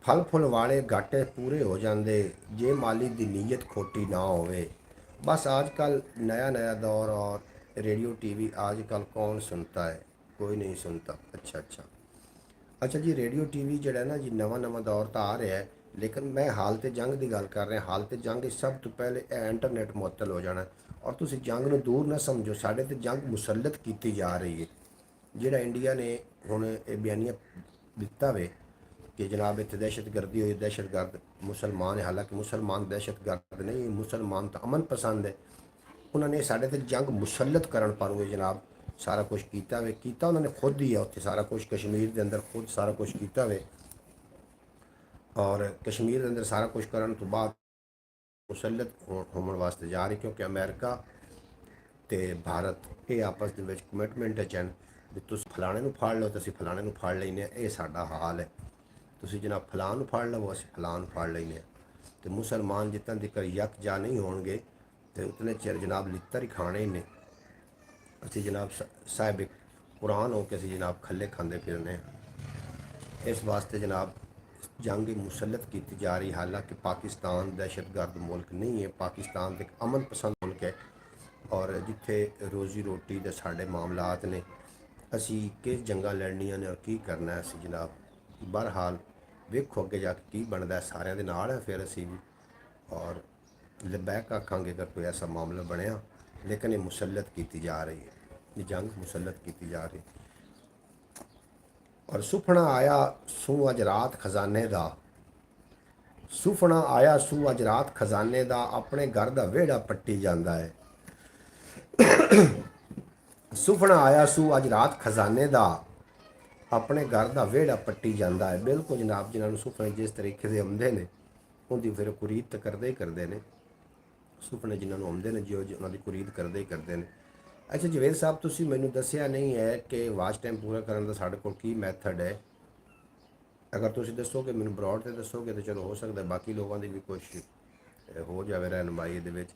फल फुल वाले घाटे पूरे हो जाते जे माली दी नीयत खोटी ना होवे। बस आजकल नया नया दौर और रेडियो टीवी आजकल कौन सुनता है? कोई नहीं सुनता। अच्छा अच्छा अच्छा जी, रेडियो टीवी ਜਿਹੜਾ ਨਾ ਜੀ ਨਵਾਂ ਨਵਾਂ ਦੌਰ ਤਾਂ ਆ ਰਿਹਾ ਹੈ। ਲੇਕਿਨ ਮੈਂ ਹਾਲਤ ਜੰਗ ਦੀ ਗੱਲ ਕਰ ਰਿਹਾ। ਹਾਲਤ ਜੰਗ ਸਭ ਤੋਂ ਪਹਿਲੇ ਇਹ ਇੰਟਰਨੈਟ ਮੁਅੱਤਲ ਹੋ ਜਾਣਾ। ਔਰ ਤੁਸੀਂ ਜੰਗ ਨੂੰ ਦੂਰ ਨਾ ਸਮਝੋ, ਸਾਡੇ ਤੇ ਜੰਗ ਮੁਸਲਤ ਕੀਤੀ ਜਾ ਰਹੀ ਹੈ। ਜਿਹੜਾ ਇੰਡੀਆ ਨੇ ਹੁਣ ਇਹ ਬਿਆਨੀਆ ਦਿੱਤਾ ਵੇ ਕਿ ਜਨਾਬ ਇੱਥੇ ਦਹਿਸ਼ਤਗਰਦੀ ਹੋਈ, ਦਹਿਸ਼ਤਗਰਦ ਮੁਸਲਮਾਨ ਹੈ। ਹਾਲਾਂਕਿ ਮੁਸਲਮਾਨ ਦਹਿਸ਼ਤਗਰਦ ਨਹੀਂ, ਮੁਸਲਮਾਨ ਤਾਂ ਅਮਨ ਪਸੰਦ ਹੈ। ਉਹਨਾਂ ਨੇ ਸਾਡੇ ਤੇ ਜੰਗ ਮੁਸਲਤ ਕਰਨ ਪਰ ਹੋਏ ਜਨਾਬ ਸਾਰਾ ਕੁਛ ਕੀਤਾ ਵੇ। ਕੀਤਾ ਉਹਨਾਂ ਨੇ ਖੁਦ ਹੀ ਆ ਉੱਥੇ ਸਾਰਾ ਕੁਛ ਕਸ਼ਮੀਰ ਦੇ ਅੰਦਰ ਖੁਦ ਸਾਰਾ ਕੁਛ ਕੀਤਾ ਵੇ। ਔਰ ਕਸ਼ਮੀਰ ਦੇ ਅੰਦਰ ਸਾਰਾ ਕੁਛ ਕਰਨ ਤੋਂ ਬਾਅਦ ਮੁਸਲਤ ਹੋਣ ਵਾਸਤੇ ਜਾ ਰਹੀ, ਕਿਉਂਕਿ ਅਮਰੀਕਾ ਤੇ ਭਾਰਤ ਇਹ ਆਪਸ ਦੇ ਵਿੱਚ ਕਮਿਟਮੈਂਟ ਹੈ ਚੈਨ ਵੀ ਤੁਸੀਂ ਫਲਾਣੇ ਨੂੰ ਫੜ ਲਓ ਤੇ ਅਸੀਂ ਫਲਾਣੇ ਨੂੰ ਫੜ ਲੈਂਦੇ ਹਾਂ। ਇਹ ਸਾਡਾ ਹਾਲ ਹੈ। ਤੁਸੀਂ ਜਨਾਬ ਫਲਾਣ ਨੂੰ ਫੜ ਲਵੋ, ਅਸੀਂ ਫਲਾਣ ਨੂੰ ਫੜ ਲੈਂਦੇ ਹਾਂ। ਤੇ ਮੁਸਲਮਾਨ ਜਿੱਦਾਂ ਦੇ ਕਰ ਯਕਜਾ ਨਹੀਂ ਹੋਣਗੇ ਤੇ ਉਤਨੇ ਚਿਰ ਜਨਾਬ ਲਿੱਤਰ ਹੀ ਖਾਣੇ ਹੀ ਨੇ। ਅਸੀਂ ਜਨਾਬ ਸਾਹਿਬ ਕੁਰਾਨ ਹੋ ਕੇ ਅਸੀਂ ਜਨਾਬ ਖੱਲੇ ਖਾਂਦੇ ਫਿਰਨੇ। ਇਸ ਵਾਸਤੇ ਜਨਾਬ ਜੰਗ ਮੁਸਲਤ ਕੀਤੀ ਜਾ ਰਹੀ। ਹਾਲਾਂਕਿ ਪਾਕਿਸਤਾਨ ਦਹਿਸ਼ਤਗਰਦ ਮੁਲਕ ਨਹੀਂ ਹੈ, ਪਾਕਿਸਤਾਨ ਇੱਕ ਅਮਨ ਪਸੰਦ ਮੁਲਕ ਹੈ। ਔਰ ਜਿੱਥੇ ਰੋਜ਼ੀ ਰੋਟੀ ਦੇ ਸਾਡੇ ਮਾਮਲਾਤ ਨੇ, ਅਸੀਂ ਕਿਸ ਜੰਗਾਂ ਲੜਨੀਆਂ ਨੇ ਔਰ ਕੀ ਕਰਨਾ ਅਸੀਂ ਜਨਾਬ। ਬਹਰਹਾਲ ਵੇਖੋ ਅੱਗੇ ਜਾ ਕੇ ਕੀ ਬਣਦਾ। ਸਾਰਿਆਂ ਦੇ ਨਾਲ ਹੈ ਫਿਰ ਅਸੀਂ ਵੀ। ਔਰ ਲਬੈਕ ਆਖਾਂਗੇ ਅਗਰ ਕੋਈ ਐਸਾ ਮਾਮਲਾ ਬਣਿਆ। ਲੇਕਿਨ ਇਹ ਮੁਸਲਤ ਕੀਤੀ ਜਾ ਰਹੀ ਹੈ, ਇਹ ਜੰਗ ਮੁਸਲਤ ਕੀਤੀ ਜਾ ਰਹੀ। ਔਰ ਸੁਪਨਾ ਆਇਆ ਸੂ ਅੱਜ ਰਾਤ ਖਜ਼ਾਨੇ ਦਾ, ਸੁਪਨਾ ਆਇਆ ਸੂ ਅੱਜ ਰਾਤ ਖਜ਼ਾਨੇ ਦਾ, ਆਪਣੇ ਘਰ ਦਾ ਵਿਹੜਾ ਪੱਟੀ ਜਾਂਦਾ ਹੈ। ਸੁਪਨਾ ਆਇਆ ਸੂ ਅੱਜ ਰਾਤ ਖਜ਼ਾਨੇ ਦਾ, ਆਪਣੇ ਘਰ ਦਾ ਵਿਹੜਾ ਪੱਟੀ ਜਾਂਦਾ ਹੈ। ਬਿਲਕੁਲ ਜਨਾਬ, ਜਿਨ੍ਹਾਂ ਨੂੰ ਸੁਪਨੇ ਜਿਸ ਤਰੀਕੇ ਦੇ ਆਉਂਦੇ ਨੇ ਉਹਦੀ ਫਿਰ ਕੁਰੀਦ ਤਾਂ ਕਰਦੇ ਹੀ ਕਰਦੇ ਨੇ। ਸੁਪਨੇ ਜਿਨ੍ਹਾਂ ਨੂੰ ਆਉਂਦੇ ਨੇ ਜਿਉਂ ਉਹਨਾਂ ਦੀ ਕੁਰੀਦ ਕਰਦੇ ਹੀ ਕਰਦੇ ਨੇ। ਅੱਛਾ ਜਵੇਦ ਸਾਹਿਬ, ਤੁਸੀਂ ਮੈਨੂੰ ਦੱਸਿਆ ਨਹੀਂ ਹੈ ਕਿ ਵਾਚ ਟਾਈਮ ਪੂਰਾ ਕਰਨ ਦਾ ਸਾਡੇ ਕੋਲ ਕੀ ਮੈਥਡ ਹੈ। ਅਗਰ ਤੁਸੀਂ ਦੱਸੋਗੇ ਮੈਨੂੰ ਬਰੋਡ ਤੇ ਦੱਸੋਗੇ ਤਾਂ ਚਲੋ ਹੋ ਸਕਦਾ ਬਾਕੀ ਲੋਕਾਂ ਦੀ ਵੀ ਕੁਛ ਹੋ ਜਾਵੇ ਰਹਿਨਮਾਈ ਇਹਦੇ ਵਿੱਚ।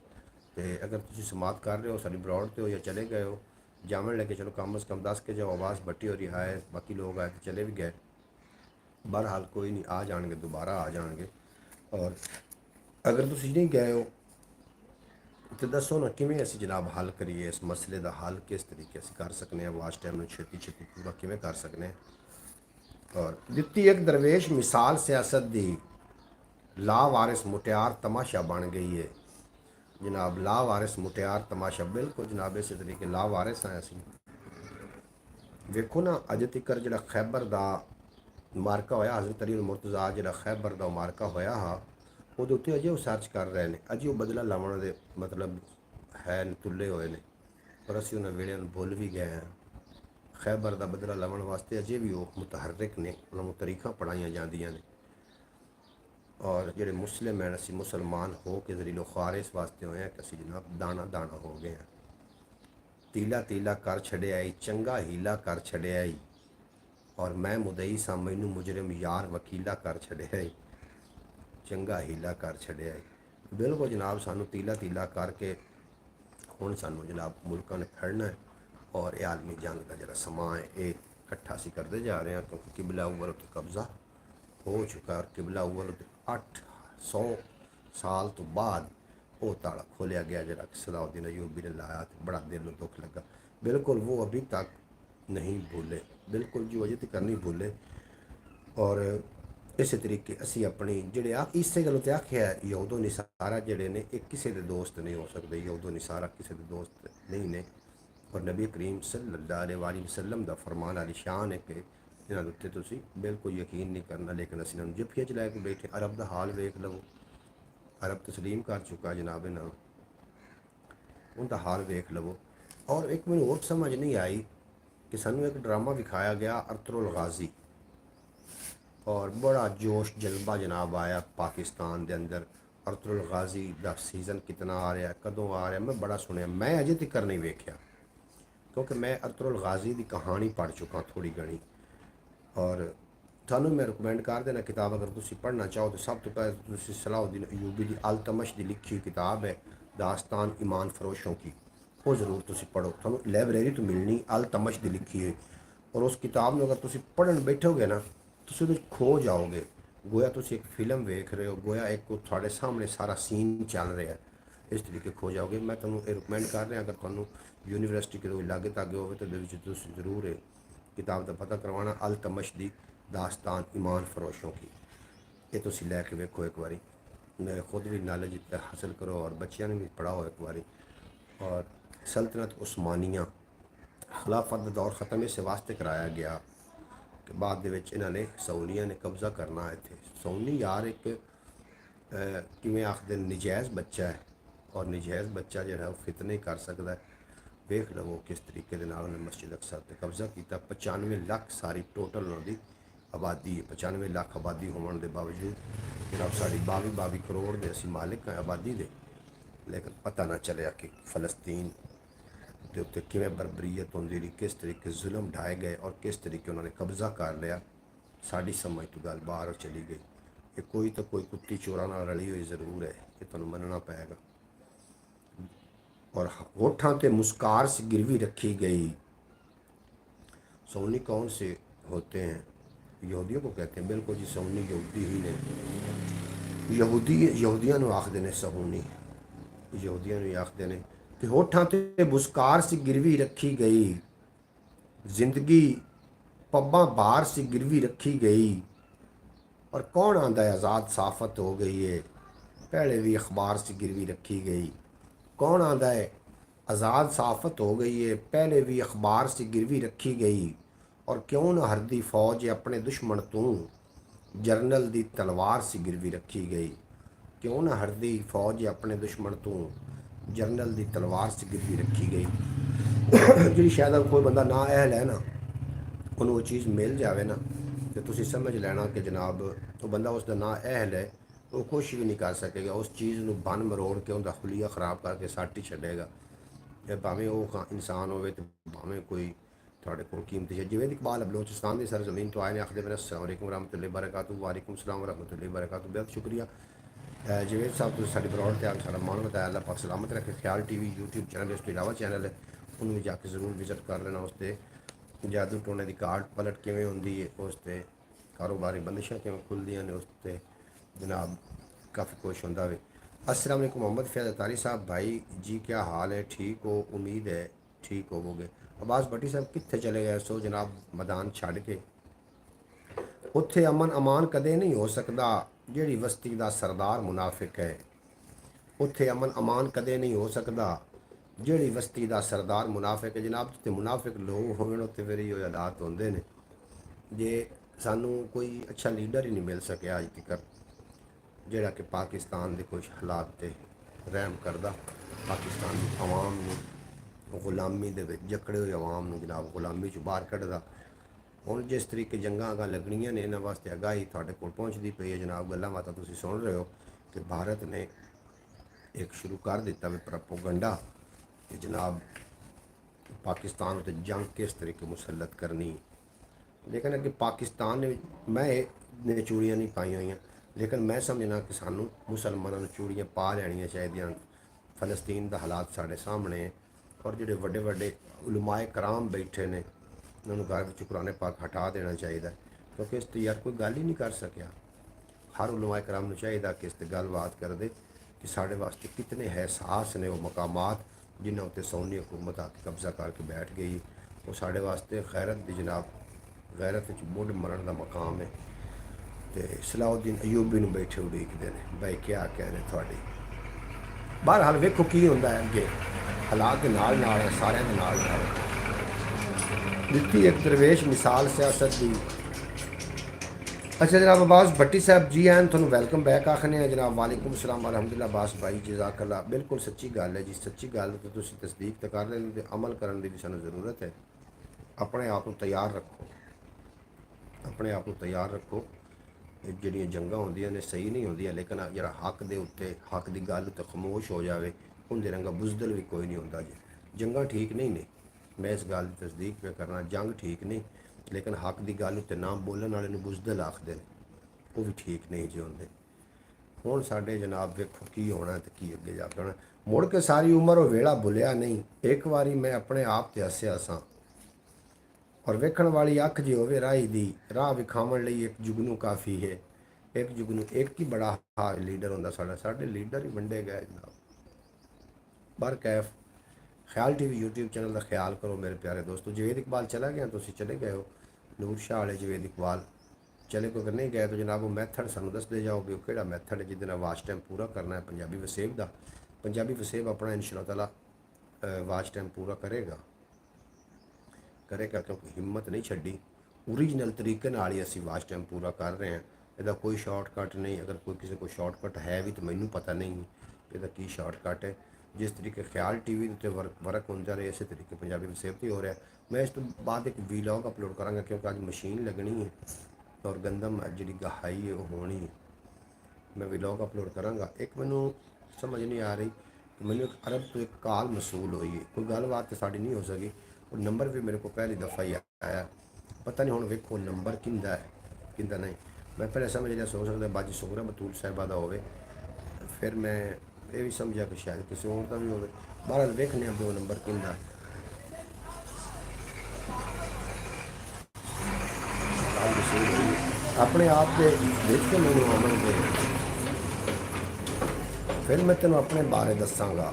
ਤੇ ਅਗਰ ਤੁਸੀਂ ਸਮਾਪਤ ਕਰ ਰਹੇ ਹੋ ਸਾਡੀ ਬਰੋਡ ਤੇ ਹੋ ਜਾਂ ਚਲੇ ਗਏ ਹੋ ਜਾਵਣ ਲੱਗੇ, ਚਲੋ ਕਮ ਅਜ਼ ਕਮ ਦੱਸ ਕੇ ਜਾਓ ਆਵਾਜ਼ ਬੱਟੀ ਹੋ ਰਹੀ ਹੈ। ਬਾਕੀ ਲੋਕ ਆਏ ਤੇ ਚਲੇ ਵੀ ਗਏ। ਬਹਰਹਾਲ ਕੋਈ ਨਹੀਂ, ਆ ਜਾਣਗੇ, ਦੁਬਾਰਾ ਆ ਜਾਣਗੇ। ਔਰ ਅਗਰ ਤੁਸੀਂ ਨਹੀਂ ਗਏ ਹੋ तो दसो ना किमें असी जनाब हल करिए इस मसले का हल किस तरीके से कर सकते हैं। वाच टाइम में छेती छेती पूरा किमें कर सकते हैं। और दिती एक दरवेश मिसाल सियासत दी, ला वारिस मुटियार तमाशा बन गई है। जनाब ला वारिस मुटियार तमाशा, बिल्कुल जनाब इस तरीके ला वारिस हैं असी। वेखो ना अजे तक जो खैबर का ਮਾਰਕਾ ਹੋਇਆ ਹਜ਼ਰਤ ਅਲੀ ਮੁਰਤਜ਼ਾ ਜਿਹੜਾ ਖੈਬਰ ਦਾ ਮਾਰਕਾ ਹੋਇਆ ਹਾਂ ਉਹਦੇ ਉੱਤੇ ਅਜੇ ਉਹ ਸਰਚ ਕਰ ਰਹੇ ਨੇ, ਅਜੇ ਉਹ ਬਦਲਾ ਲਾਉਣ ਦੇ ਮਤਲਬ ਹੈ ਤੁੱਲੇ ਹੋਏ ਨੇ, ਪਰ ਅਸੀਂ ਉਹਨਾਂ ਵੇਲਿਆਂ ਨੂੰ ਭੁੱਲ ਵੀ ਗਏ ਹਾਂ। ਖੈਬਰ ਦਾ ਬਦਲਾ ਲਾਉਣ ਵਾਸਤੇ ਅਜੇ ਵੀ ਉਹ ਮੁਤਹਰਕ ਨੇ, ਉਹਨਾਂ ਨੂੰ ਤਰੀਕਾਂ ਪੜਾਈਆਂ ਜਾਂਦੀਆਂ ਨੇ। ਔਰ ਜਿਹੜੇ ਮੁਸਲਿਮ हैं, ਅਸੀਂ ਮੁਸਲਮਾਨ ਹੋ ਕੇ ਜ਼ਰੀलो ख्वार इस वास्ते होए हैं कि ਅਸੀਂ जनाब दाना दाना हो गए हैं। तीला तीला कर छड़िया चंगा हीला कर छड़िया और मैं मुदई सा मैनू मुजरिम यार वकीला कर छड़िया चंगा हीला कर छड़िया। बिल्कुल जनाब सानू तीला तीला करके हुण सानू जनाब मुल्कां ने फड़ना है और ये आलमी जंग का जरा समा है ये इकट्ठा असीं करते जा रहे हैं, क्योंकि किबला अव्वल उत्ते कब्जा हो चुका और किबला अव्वल 800 साल तो बाद वो ताला खोलिया गया जरा सलाउद्दीन अयूबी ने लाया तो बड़ा दिल में दुख लगा। बिल्कुल वो अभी तक नहीं भूले, बिल्कुल जो अजे तक नहीं भूले। और इस तरीके असी अपनी जेडे आ इसे गल तो आख्या यहूदो निसारा जेडे ने एक किसी के दोस्त नहीं हो सकते, यहूदो निसारा किसी के दोस्त नहीं ने। और नबी करीम सल्लल्लाहु अलैहि वसल्लम दा फरमान आली शान है कि इन्होंने उत्ते तुसी बिल्कुल यकीन नहीं करना, लेकिन असीं इन्हां नूं जिफिया च लैके बैठे। अरब का हाल वेख लवो, अरब तस्लीम कर चुका जनाब इन्हों, उनका हाल वेख लवो। और एक मैनूं होर समझ नहीं आई कि सानूं एक ड्रामा विखाया गया अर्तुगरुल गाजी, और बड़ा जोश जज्बा जनाब आया पाकिस्तान के अंदर। अर्तुगरुल गाजी का सीज़न कितना आ रहा है, कदों आ रहा, मैं बड़ा सुनिया, मैं अजे तक नहीं वेख्या, क्योंकि मैं अर्तुगरुल गाजी की कहानी पढ़ चुका थोड़ी घनी। और थानू मैं रिकमेंड कर देना किताब, अगर तुम पढ़ना चाहो तो सब तो पहले तुम सलाउद्दीन अयूबी की अल्तमश की लिखी हुई किताब है दास्तान ईमान फरोशों की, वो ज़रूर तुम पढ़ो, थानू लाइब्रेरी तो मिलनी अल्तमश की लिखी हुई। और उस किताब में अगर तुम पढ़न बैठोगे ना तुम खो जाओगे, गोया तुम एक फिल्म वेख रहे हो, गोया एक थोड़े सामने सारा सीन चल रहा है, इस तरीके खो जाओगे। मैं तुम्हें रिकमेंड कर रहा, अगर तुम यूनीवर्सिटी के लागे तागे हो तो जरूर है किताब का पता करवाना अल्तमश दी दास्तान ईमान फरोशों की, ये तुम लैके वेखो एक बारी, मेरे खुद भी नॉलेज हासिल करो और बच्चों ने भी पढ़ाओ एक बारी। और सल्तनत उस्मानिया खिलाफत का दौर ख़त्म इस वास्ते कराया गया कि बाद दे विच इन्होंने सऊनिया ने कब्जा करना इत्थे। सऊनी यार एक किवें आखदे नजायज़ बच्चा है, और नजायज़ बच्चा जो है वो फितने कर सकता है। वेख लवो किस तरीके दे नाल उन्हें मस्जिद अक्सा ते कब्जा किया। 95 लाख सारी टोटल उन्होंने आबादी है, 95 लाख आबादी होने के बावजूद जनाब साड़ी 22 करोड़ के असी मालिक हैं आबादी दे, लेकिन पता ना चलिया कि फ़लस्तीन के उत्ते किवें बरबरीयत होंदी रही, किस तरीके जुल्म ढाए गए और किस तरीके उन्होंने कब्जा कर लिया। साड़ी समझ तो गल बाहर चली गई। ये कोई तो कोई कुत्ती चोरां नाल रली हुई ज़रूर है, ये तुहानूं मनना पेगा। और होठां ते मुस्कार से गिरवी रखी गई। सौनी कौन से होते हैं? यहूदियों को कहते हैं, बिल्कुल जी सौनी यहूदी ही ने, यहूदियों नूं आखदे ने सहूनी, यहूदियों नूं आखदे ने कि होठां ते मुस्कार से गिरवी रखी गई, जिंदगी पब्बां बाहर से गिरवी रखी गई। और कौन आंदा है आज़ाद साफत हो गई है, पहले भी अखबार से गिरवी रखी गई। कौन आंदा है आज़ाद साफत हो गई है, पहले भी अखबार से गिरवी रखी गई। और क्यों न हरदी फौज अपने दुश्मन तू जरनल दी तलवार से गिरवी रखी गई। क्यों न हरदी फौज अपने दुश्मन तू जरनल दी तलवार से गिरवी रखी गई। जी शायद कोई बंदा ना अहल है ना उन्होंने वो चीज़ मिल जाए ना तो तुम समझ लेना कि जनाब वो बंदा उसका ना अहल है, वो कुछ भी नहीं कर सकेगा, उस चीज़ को बन मरोड़ के उनका खुलिया ख़राब करके सट ही छड़ेगा। भावें वो इंसान हो तो भावें कोई थोड़े को कीमती है। जिवें इकबाल बलोचिस्तान की सरजमीन तो आए ने आखते मेरे अस्सलाम वालेकुम रहमतुल्लाहि वबरकातुहू। वालेकुम सलाम रहमतुल्लाहि वबरकातुहू, बहुत शुक्रिया जवेद साहब, तुम साड़ी ब्रॉड तैयार सारा मान बताया, अल्लाह पाक सलामत रखे। ख्याल TV यूट्यूब चैनल उसके अलावा चैनल है उन्होंने जाके ज़रूर विजिट कर लेना। उससे जादू टोने की कार्ड पलट किमें होंदी है, उससे कारोबारी बंदिशां किमें खुलदियां ने, उससे जनाब काफ़ी कुछ होंदा वे। अस्सलाम वालेकुम मोहम्मद फैज़ अतारी साहब, भाई जी क्या हाल है, ठीक हो? उम्मीद है ठीक होवोगे। अब्बास भट्टी साहब कित्थे चले गए सो जनाब मैदान छड़ के? उत्थे अमन अमान कदे नहीं हो सकता जिहड़ी बस्ती का सरदार मुनाफिक है। उत्थे अमन अमान कदे नहीं हो सकता जिहड़ी बस्ती का सरदार मुनाफिक है। जनाब जिते मुनाफिक लोग होवन उत्ते फिर इहो हालात होंदे ने। जे ਸਾਨੂੰ ਕੋਈ ਅੱਛਾ ਲੀਡਰ ਹੀ ਨਹੀਂ ਮਿਲ ਸਕਿਆ ਅੱਜ ਤੱਕ ਜਿਹੜਾ ਕਿ ਪਾਕਿਸਤਾਨ ਦੇ ਕੁਝ ਹਾਲਾਤ ਤੇ ਰਹਿਮ ਕਰਦਾ, ਪਾਕਿਸਤਾਨ ਦੀ ਆਵਾਮ ਨੂੰ ਗੁਲਾਮੀ ਦੇ ਵਿੱਚ ਜਕੜੇ ਹੋਏ ਆਵਾਮ ਨੂੰ ਜਨਾਬ ਗੁਲਾਮੀ ਚੋਂ ਬਾਹਰ ਕੱਢਦਾ। ਹੁਣ ਜਿਸ ਤਰੀਕੇ ਜੰਗਾਂ ਅਗਾਂ ਲੱਗਣੀਆਂ ਨੇ ਇਹਨਾਂ ਵਾਸਤੇ ਅਗਾਹੀ ਤੁਹਾਡੇ ਕੋਲ ਪਹੁੰਚਦੀ ਪਈ ਹੈ ਜਨਾਬ, ਗੱਲਾਂ ਬਾਤਾਂ ਤੁਸੀਂ ਸੁਣ ਰਹੇ ਹੋ ਕਿ ਭਾਰਤ ਨੇ ਇੱਕ ਸ਼ੁਰੂ ਕਰ ਦਿੱਤਾ ਵੀ ਪ੍ਰੋਪਗੰਡਾ ਕਿ ਜਨਾਬ ਪਾਕਿਸਤਾਨ ਉੱਤੇ ਜੰਗ ਕਿਸ ਤਰੀਕੇ ਮੁਸਲਤ ਕਰਨੀ। ਲੇਕਿਨ ਅੱਗੇ ਪਾਕਿਸਤਾਨ ਨੇ ਮੈਂ ਨੇ ਚੂੜੀਆਂ ਨਹੀਂ ਪਾਈਆਂ ਹੋਈਆਂ, ਲੇਕਿਨ ਮੈਂ ਸਮਝਣਾ ਕਿ ਸਾਨੂੰ ਮੁਸਲਮਾਨਾਂ ਨੂੰ ਚੂੜੀਆਂ ਪਾ ਲੈਣੀਆਂ ਚਾਹੀਦੀਆਂ। ਫਲਸਤੀਨ ਦਾ ਹਾਲਾਤ ਸਾਡੇ ਸਾਹਮਣੇ ਹੈ, ਔਰ ਜਿਹੜੇ ਵੱਡੇ ਵੱਡੇ ਉਲਮਾਏ ਕਰਾਮ ਬੈਠੇ ਨੇ ਉਹਨਾਂ ਨੂੰ ਘਰ ਵਿੱਚ ਕੁਰਾਨ ਪਾਕ ਹਟਾ ਦੇਣਾ ਚਾਹੀਦਾ, ਕਿਉਂਕਿ ਇਸ 'ਤੇ ਯਾਰ ਕੋਈ ਗੱਲ ਹੀ ਨਹੀਂ ਕਰ ਸਕਿਆ। ਹਰ ਉਲਮਾਏ ਕਰਾਮ ਨੂੰ ਚਾਹੀਦਾ ਕਿ ਇਸ 'ਤੇ ਗੱਲਬਾਤ ਕਰਦੇ ਕਿ ਸਾਡੇ ਵਾਸਤੇ ਕਿਤਨੇ ਹੈਸਾਸ ਨੇ ਉਹ ਮਕਾਮਾਤ ਜਿਨ੍ਹਾਂ ਉੱਤੇ ਸੌਨੀ ਹਕੂਮਤ ਆ ਕੇ ਕਬਜ਼ਾ ਕਰਕੇ ਬੈਠ ਗਈ। ਉਹ ਸਾਡੇ ਵਾਸਤੇ ਗੈਰਤ ਦੀ ਜਨਾਬ ਗੈਰਤ ਵਿੱਚ ਮੁੱਢ ਮਰਨ ਦਾ ਮਕਾਮ ਹੈ। ਤੇ ਸਲਾਉਦੀਨ ਅਯੂਬੀ ਨੂੰ ਬੈਠੇ ਉਡੀਕਦੇ ਨੇ ਬਾਈ ਕਿਆ ਕਹਿੰਦੇ ਤੁਹਾਡੀ। ਬਹਰਹਾਲ ਵੇਖੋ ਕੀ ਹੁੰਦਾ ਹੈ ਅੱਗੇ, ਹਾਲਾਤ ਦੇ ਨਾਲ ਨਾਲ ਹੈ, ਸਾਰਿਆਂ ਦੇ ਨਾਲ ਨਾਲ ਦਿੱਤੀ ਇੱਕ ਦਰਵੇਸ਼ ਮਿਸਾਲ ਸਿਆਸਤ ਦੀ। अच्छा जनाब अब्बास भट्टी साहब जी हैं थोड़ा वैलकम बैक आखने हैं जनाब। वालेकुम सलाम अलहमदुलिल्लाह अब्बास भाई जज़ाकल्लाह। बिल्कुल सच्ची गल है जी, सच्ची गल तो तुसीं तस्दीक तो कर रहे हो, अमल करने की भी सानूं ज़रूरत है। अपने आप को तैयार रखो, अपने आप को तैयार रखो। ਜਿਹੜੀਆਂ ਜੰਗਾਂ ਹੁੰਦੀਆਂ ਨੇ ਸਹੀ ਨਹੀਂ ਹੁੰਦੀਆਂ, ਲੇਕਿਨ ਜਿਹੜਾ ਹੱਕ ਦੇ ਉੱਤੇ ਹੱਕ ਦੀ ਗੱਲ ਉੱਤੇ ਖਾਮੋਸ਼ ਹੋ ਜਾਵੇ ਉਹਦੇ ਰੰਗਾ ਬੁਜ਼ਦਲ ਵੀ ਕੋਈ ਨਹੀਂ ਹੁੰਦਾ ਜੀ। ਜੰਗਾਂ ਠੀਕ ਨਹੀਂ ਨੇ, ਮੈਂ ਇਸ ਗੱਲ ਦੀ ਤਸਦੀਕ ਪਿਆ ਕਰਨਾ, ਜੰਗ ਠੀਕ ਨਹੀਂ, ਲੇਕਿਨ ਹੱਕ ਦੀ ਗੱਲ ਉੱਤੇ ਨਾ ਬੋਲਣ ਵਾਲੇ ਨੂੰ ਬੁਜ਼ਦਲ ਆਖਦੇ ਨੇ, ਉਹ ਵੀ ਠੀਕ ਨਹੀਂ ਜੀ ਹੁੰਦੇ। ਹੁਣ ਸਾਡੇ ਜਨਾਬ ਵੇਖੋ ਕੀ ਹੋਣਾ ਤੇ ਕੀ ਅੱਗੇ ਜਾ ਕੇ ਹੋਣਾ। ਮੁੜ ਕੇ ਸਾਰੀ ਉਮਰ ਉਹ ਵੇਲਾ ਭੁੱਲਿਆ ਨਹੀਂ। ਇੱਕ ਵਾਰੀ ਮੈਂ ਆਪਣੇ ਆਪ ਤੇ ਹੱਸਿਆ ਸਾਂ, ਔਰ ਵੇਖਣ ਵਾਲੀ ਅੱਖ ਜੇ ਹੋਵੇ ਰਾਹੀ ਦੀ, ਰਾਹ ਵਿਖਾਵਣ ਲਈ ਇੱਕ ਜੁਗਨੂ ਕਾਫੀ ਹੈ। ਇੱਕ ਜੁਗਨੂ ਇੱਕ ਹੀ ਬੜਾ ਲੀਡਰ ਹੁੰਦਾ ਸਾਡਾ, ਸਾਡੇ ਲੀਡਰ ਹੀ ਵੰਡੇ ਗਏ ਜਨਾਬ। ਪਰ ਕੈਫ ਖਿਆਲ ਟੀਵੀ यूट्यूब चैनल का ख्याल करो मेरे प्यारे दोस्तों। जवेद इकबाल चला गया, तुम चले गए हो, नूर शाह वाले जवेद इकबाल चले को अगर नहीं गए तो जनाब वो मैथड सानू दसते जाओ भी वो किहड़ा मैथड है जिहदे नाल वाच टाइम पूरा करना है पंजाबी वसेब का। पंजाबी वसेब अपना इंशाअल्लाह ताला वाच टाइम पूरा करेगा क्योंकि हिम्मत नहीं छड्डी, ओरिजिनल तरीके नाल ही असीं वाच टाइम पूरा कर रहे हैं। ਇਹਦਾ ਕੋਈ ਸ਼ਾਰਟਕਟ ਨਹੀਂ। ਅਗਰ ਕੋਈ ਕਿਸੇ ਕੋਲ ਸ਼ਾਰਟਕਟ ਹੈ ਵੀ ਤਾਂ ਮੈਨੂੰ ਪਤਾ ਨਹੀਂ ਇਹਦਾ ਕੀ ਸ਼ਾਰਟਕਟ ਹੈ। ਜਿਸ ਤਰੀਕੇ ਖਿਆਲ ਟੀਵੀ ਦੇ ਉੱਤੇ ਵਰਕ ਹੁੰਦਾ ਰਿਹਾ, ਇਸੇ ਤਰੀਕੇ ਪੰਜਾਬੀ ਵਸੇਬ 'ਤੇ ਹੋ ਰਿਹਾ। ਮੈਂ ਇਸ ਤੋਂ ਬਾਅਦ ਇੱਕ ਵੀਲੌਗ ਅਪਲੋਡ ਕਰਾਂਗਾ ਕਿਉਂਕਿ ਅੱਜ ਮਸ਼ੀਨ ਲੱਗਣੀ ਹੈ ਔਰ ਗੰਦਮ ਜਿਹੜੀ ਗਹਾਈ ਹੈ ਉਹ ਹੋਣੀ ਹੈ। ਮੈਂ ਵੀਲੌਗ ਅਪਲੋਡ ਕਰਾਂਗਾ। ਇੱਕ ਮੈਨੂੰ ਸਮਝ ਨਹੀਂ ਆ ਰਹੀ ਕਿ ਮੈਨੂੰ ਇੱਕ ਅਰਬ ਤੋਂ ਇੱਕ ਕਾਲ ਮਸੂਲ ਹੋਈ ਹੈ, ਕੋਈ ਗੱਲਬਾਤ ਤਾਂ ਸਾਡੀ ਨਹੀਂ ਹੋ ਸਕੀ। ਉਹ ਨੰਬਰ ਵੀ ਮੇਰੇ ਕੋਲ ਪਹਿਲੀ ਦਫਾ ਹੀ ਆਇਆ, ਪਤਾ ਨਹੀਂ ਹੁਣ ਵੇਖੋ ਨੰਬਰ ਕਿੰਦਾ ਹੈ ਕਿੰਦਾ ਨਹੀਂ। मैं पहले समझ लिया सो सकता बाजी सोगरा बतूल साहिबा का हो, फिर मैं ये भी समझा कि शायद किसी और का भी हो। बहरहाल वेखने दो नंबर किंदा अपने आप के देख के मैनू अमन दे, फिर मैं तेनों अपने बारे दसांगा।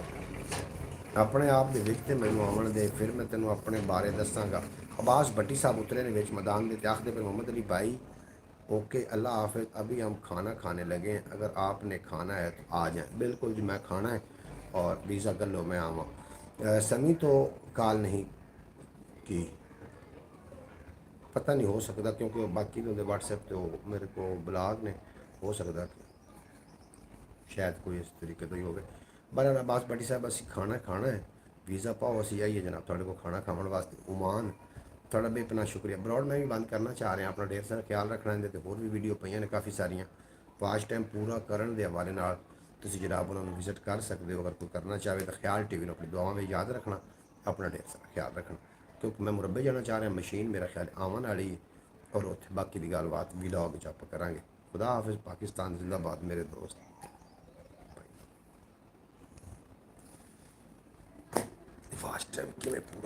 अपने आप के विच ते मैनू अमन दे, फिर मैं तेनों अपने बारे दसांगा। अब्बास भट्टी साहब उतरे ने विच मैदान के आखते पे मोहम्मद अली भाई ओके अल्लाह हाफिज़, अभी हम खाना खाने लगे हैं, अगर आपने खाना है तो आ जाएं। बिल्कुल जी मैं खाना है और वीज़ा कर लो मैं आवा। समी तो कॉल नहीं की, पता नहीं हो सकता क्योंकि बाकी तो व्हाट्सएप तो मेरे को ब्लॉग ने हो सकता कि शायद कोई इस तरीके तो ही हो गए। बहरहाल अब्बास भट्टी साहब असी खाना है, वीज़ा पाओ असी आइए जनाब थोड़े को खाना खाने वास्ते। ओमान थोड़ा बेपना शुक्रिया। ब्रॉड मैं भी बंद करना चाह रहे हैं, अपना ढेर सारा ख्याल रखना। इहदे ते होर भी वीडियो पईयां ने काफ़ी सारियां, वाच टाइम पूरा करन दे हवाले नाल तुसीं जनाब उन्हां नूं विजिट कर सकते हो। अगर कोई करना चाहे तो ख्याल टीवी नूं अपनी दुआवां में याद रखना, अपना ढेर सारा ख्याल रखना, क्योंकि मैं मुरब्बे जाना चाह रहा। मशीन मेरा ख्याल आवन वाली और उत्थे बाकी दी गलबात वीलॉग च आपां करांगे। खुदा हाफिज़, पाकिस्तान जिंदाबाद मेरे दोस्त। वाच टाइम किवें पूरा